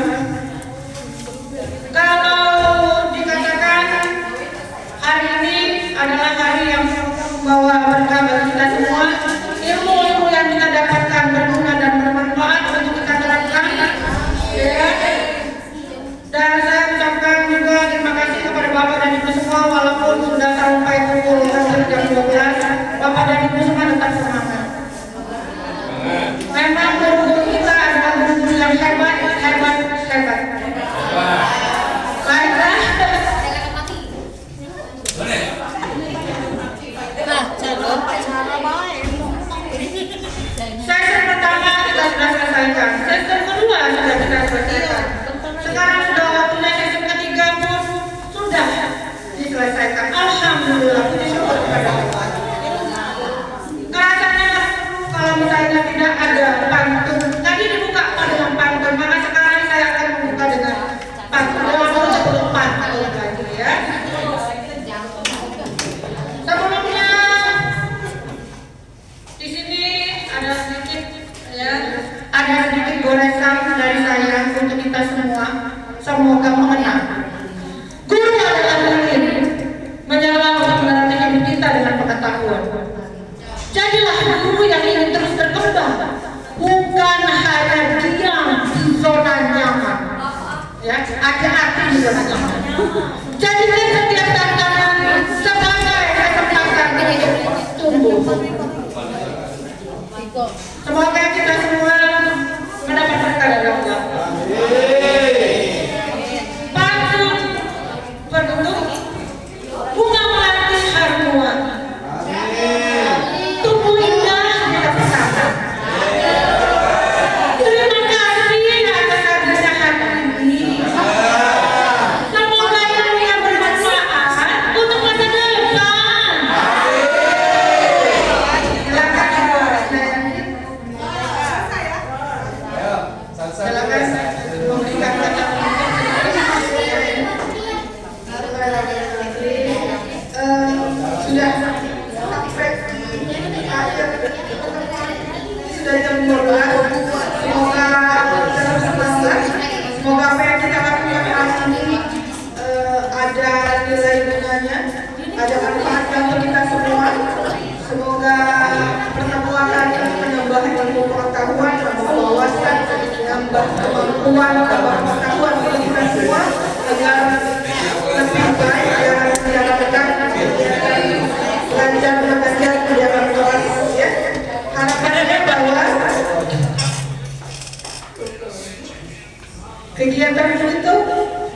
Speaker 1: Kalau dikatakan hari ini adalah hari yang membawa berkah bagi kita semua, ilmu-ilmu yang kita dapatkan berguna dan bermanfaat untuk kita terapkan, ya. Dan saya ucapkan juga terima kasih kepada Bapak dan Ibu semua, walaupun sudah sampai pukul jam 12, Bapak dan Ibu semua tetap semangat. Memang guru-guru kita adalah guru-guru yang hebat. Baiklah. Sesi pertama kita sudah selesaikan. Sesi kedua sudah kita selesaikan. Sekarang sudah waktunya sesi ketiga pun sudah diselesaikan. Alhamdulillah, puji syukur kepada Allah. Rasanya kalau misalnya tidak ada pantun, tadi dibuka dengan pantun, maka sekarang saya akan membuka dengan pantun. Dengan pantun lagi ya. Sebelumnya di sini ada sedikit ya, ada sedikit goresan dari saya untuk kita semua. Semoga mengenang. Guru adalah murid, menyelam untuk melatih hidup kita dengan pengetahuan. Jadilah guru yang ingin terus berkembang, bukan hanya diam di zona nyaman. Ya, hati-hati di zona nyaman. Jadikan setiap tantangan sebagai kesempatan untuk tumbuh. Semoga kita semua mendapat berkah dari Allah. Pantun berbentuk bunga melati harum. Tubuh indah kita bersama. Terima kasih atas hadirnya hari ini. Semoga ilmu yang bermanfaat untuk masa depan. Silakan memberikan kata sudah sampai Semoga dalam semangat, semoga apa yang kita lakukan hari ini ada nilai gunanya, ada manfaatnya untuk kita semua. Semoga pertemuan ini menambah ilmu pengetahuan, menambah wawasan, menambah kemampuan, menambah pengetahuan untuk kita semua agar lebih baik dalam menjalankan belajar mengajar di dalam kelas, ya. Harapannya bahwa kegiatan itu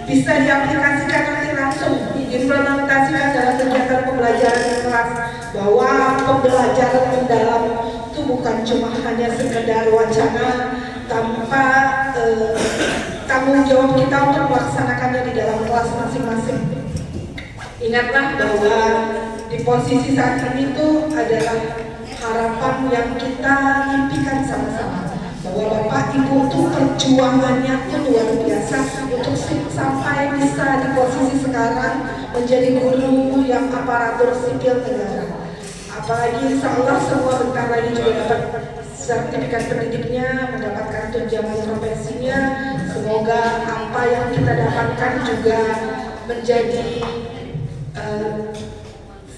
Speaker 1: bisa diaplikasikan nanti langsung, diimplementasikan dalam kegiatan pembelajaran di kelas, bahwa pembelajaran mendalam itu bukan cuma hanya sekedar wacana tanpa tanggung jawab kita untuk melaksanakannya di dalam kelas masing-masing. Ingatlah bahwa di posisi saat ini itu adalah harapan yang kita impikan sama-sama, bahwa Bapak Ibu itu perjuangannya itu luar biasa untuk sampai bisa di posisi sekarang menjadi guru yang aparatur sipil negara. Apalagi insya Allah semua bentar lagi juga dapat sertifikat pendidiknya, mendapatkan tunjangan profesinya. Semoga apa yang kita dapatkan juga menjadi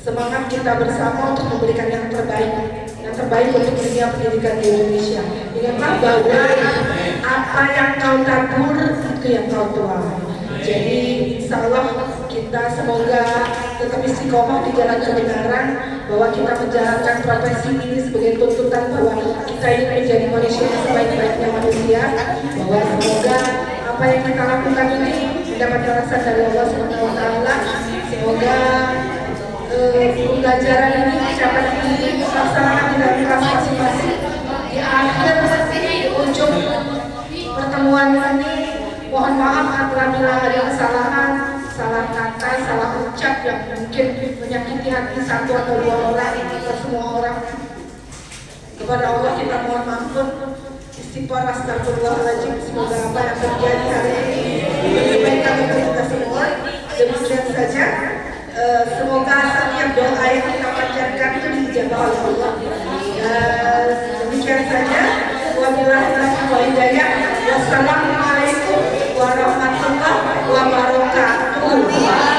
Speaker 1: semangat kita bersama untuk memberikan yang terbaik untuk dunia pendidikan di Indonesia. Ingatlah bahwa apa yang kau tabur itu yang kau tuai. Jadi insya Allah kita semoga tetap istiqomah di jalan kebenaran, bahwa kita menjalankan profesi ini sebagai tuntutan bahwa kita ini menjadi manusia yang sebaik-baiknya manusia, bahwa semoga apa yang kita lakukan ini mendapat balasan dari Allah SWT. Semoga pembelajaran ini dapat dilaksanakan di dalam kelas masing-masing. Di akhir di ujung pertemuan ini, mohon maaf apabila ada kesalahan, salah kata, salah ucap yang mungkin menyakiti hati satu atau dua orang atau semua orang. Kepada Allah kita mohon ampun, istighfar, astagfirullahaladzim. Semoga apa yang terjadi hari ini kebaikan untuk kita semua. Demikian saja. Semoga setiap doa yang kita panjatkan itu dijawab oleh Allah. Demikian saja. Wabillahi taufiq wal hidayah. Wassalamualaikum warahmatullahi wabarakatuh.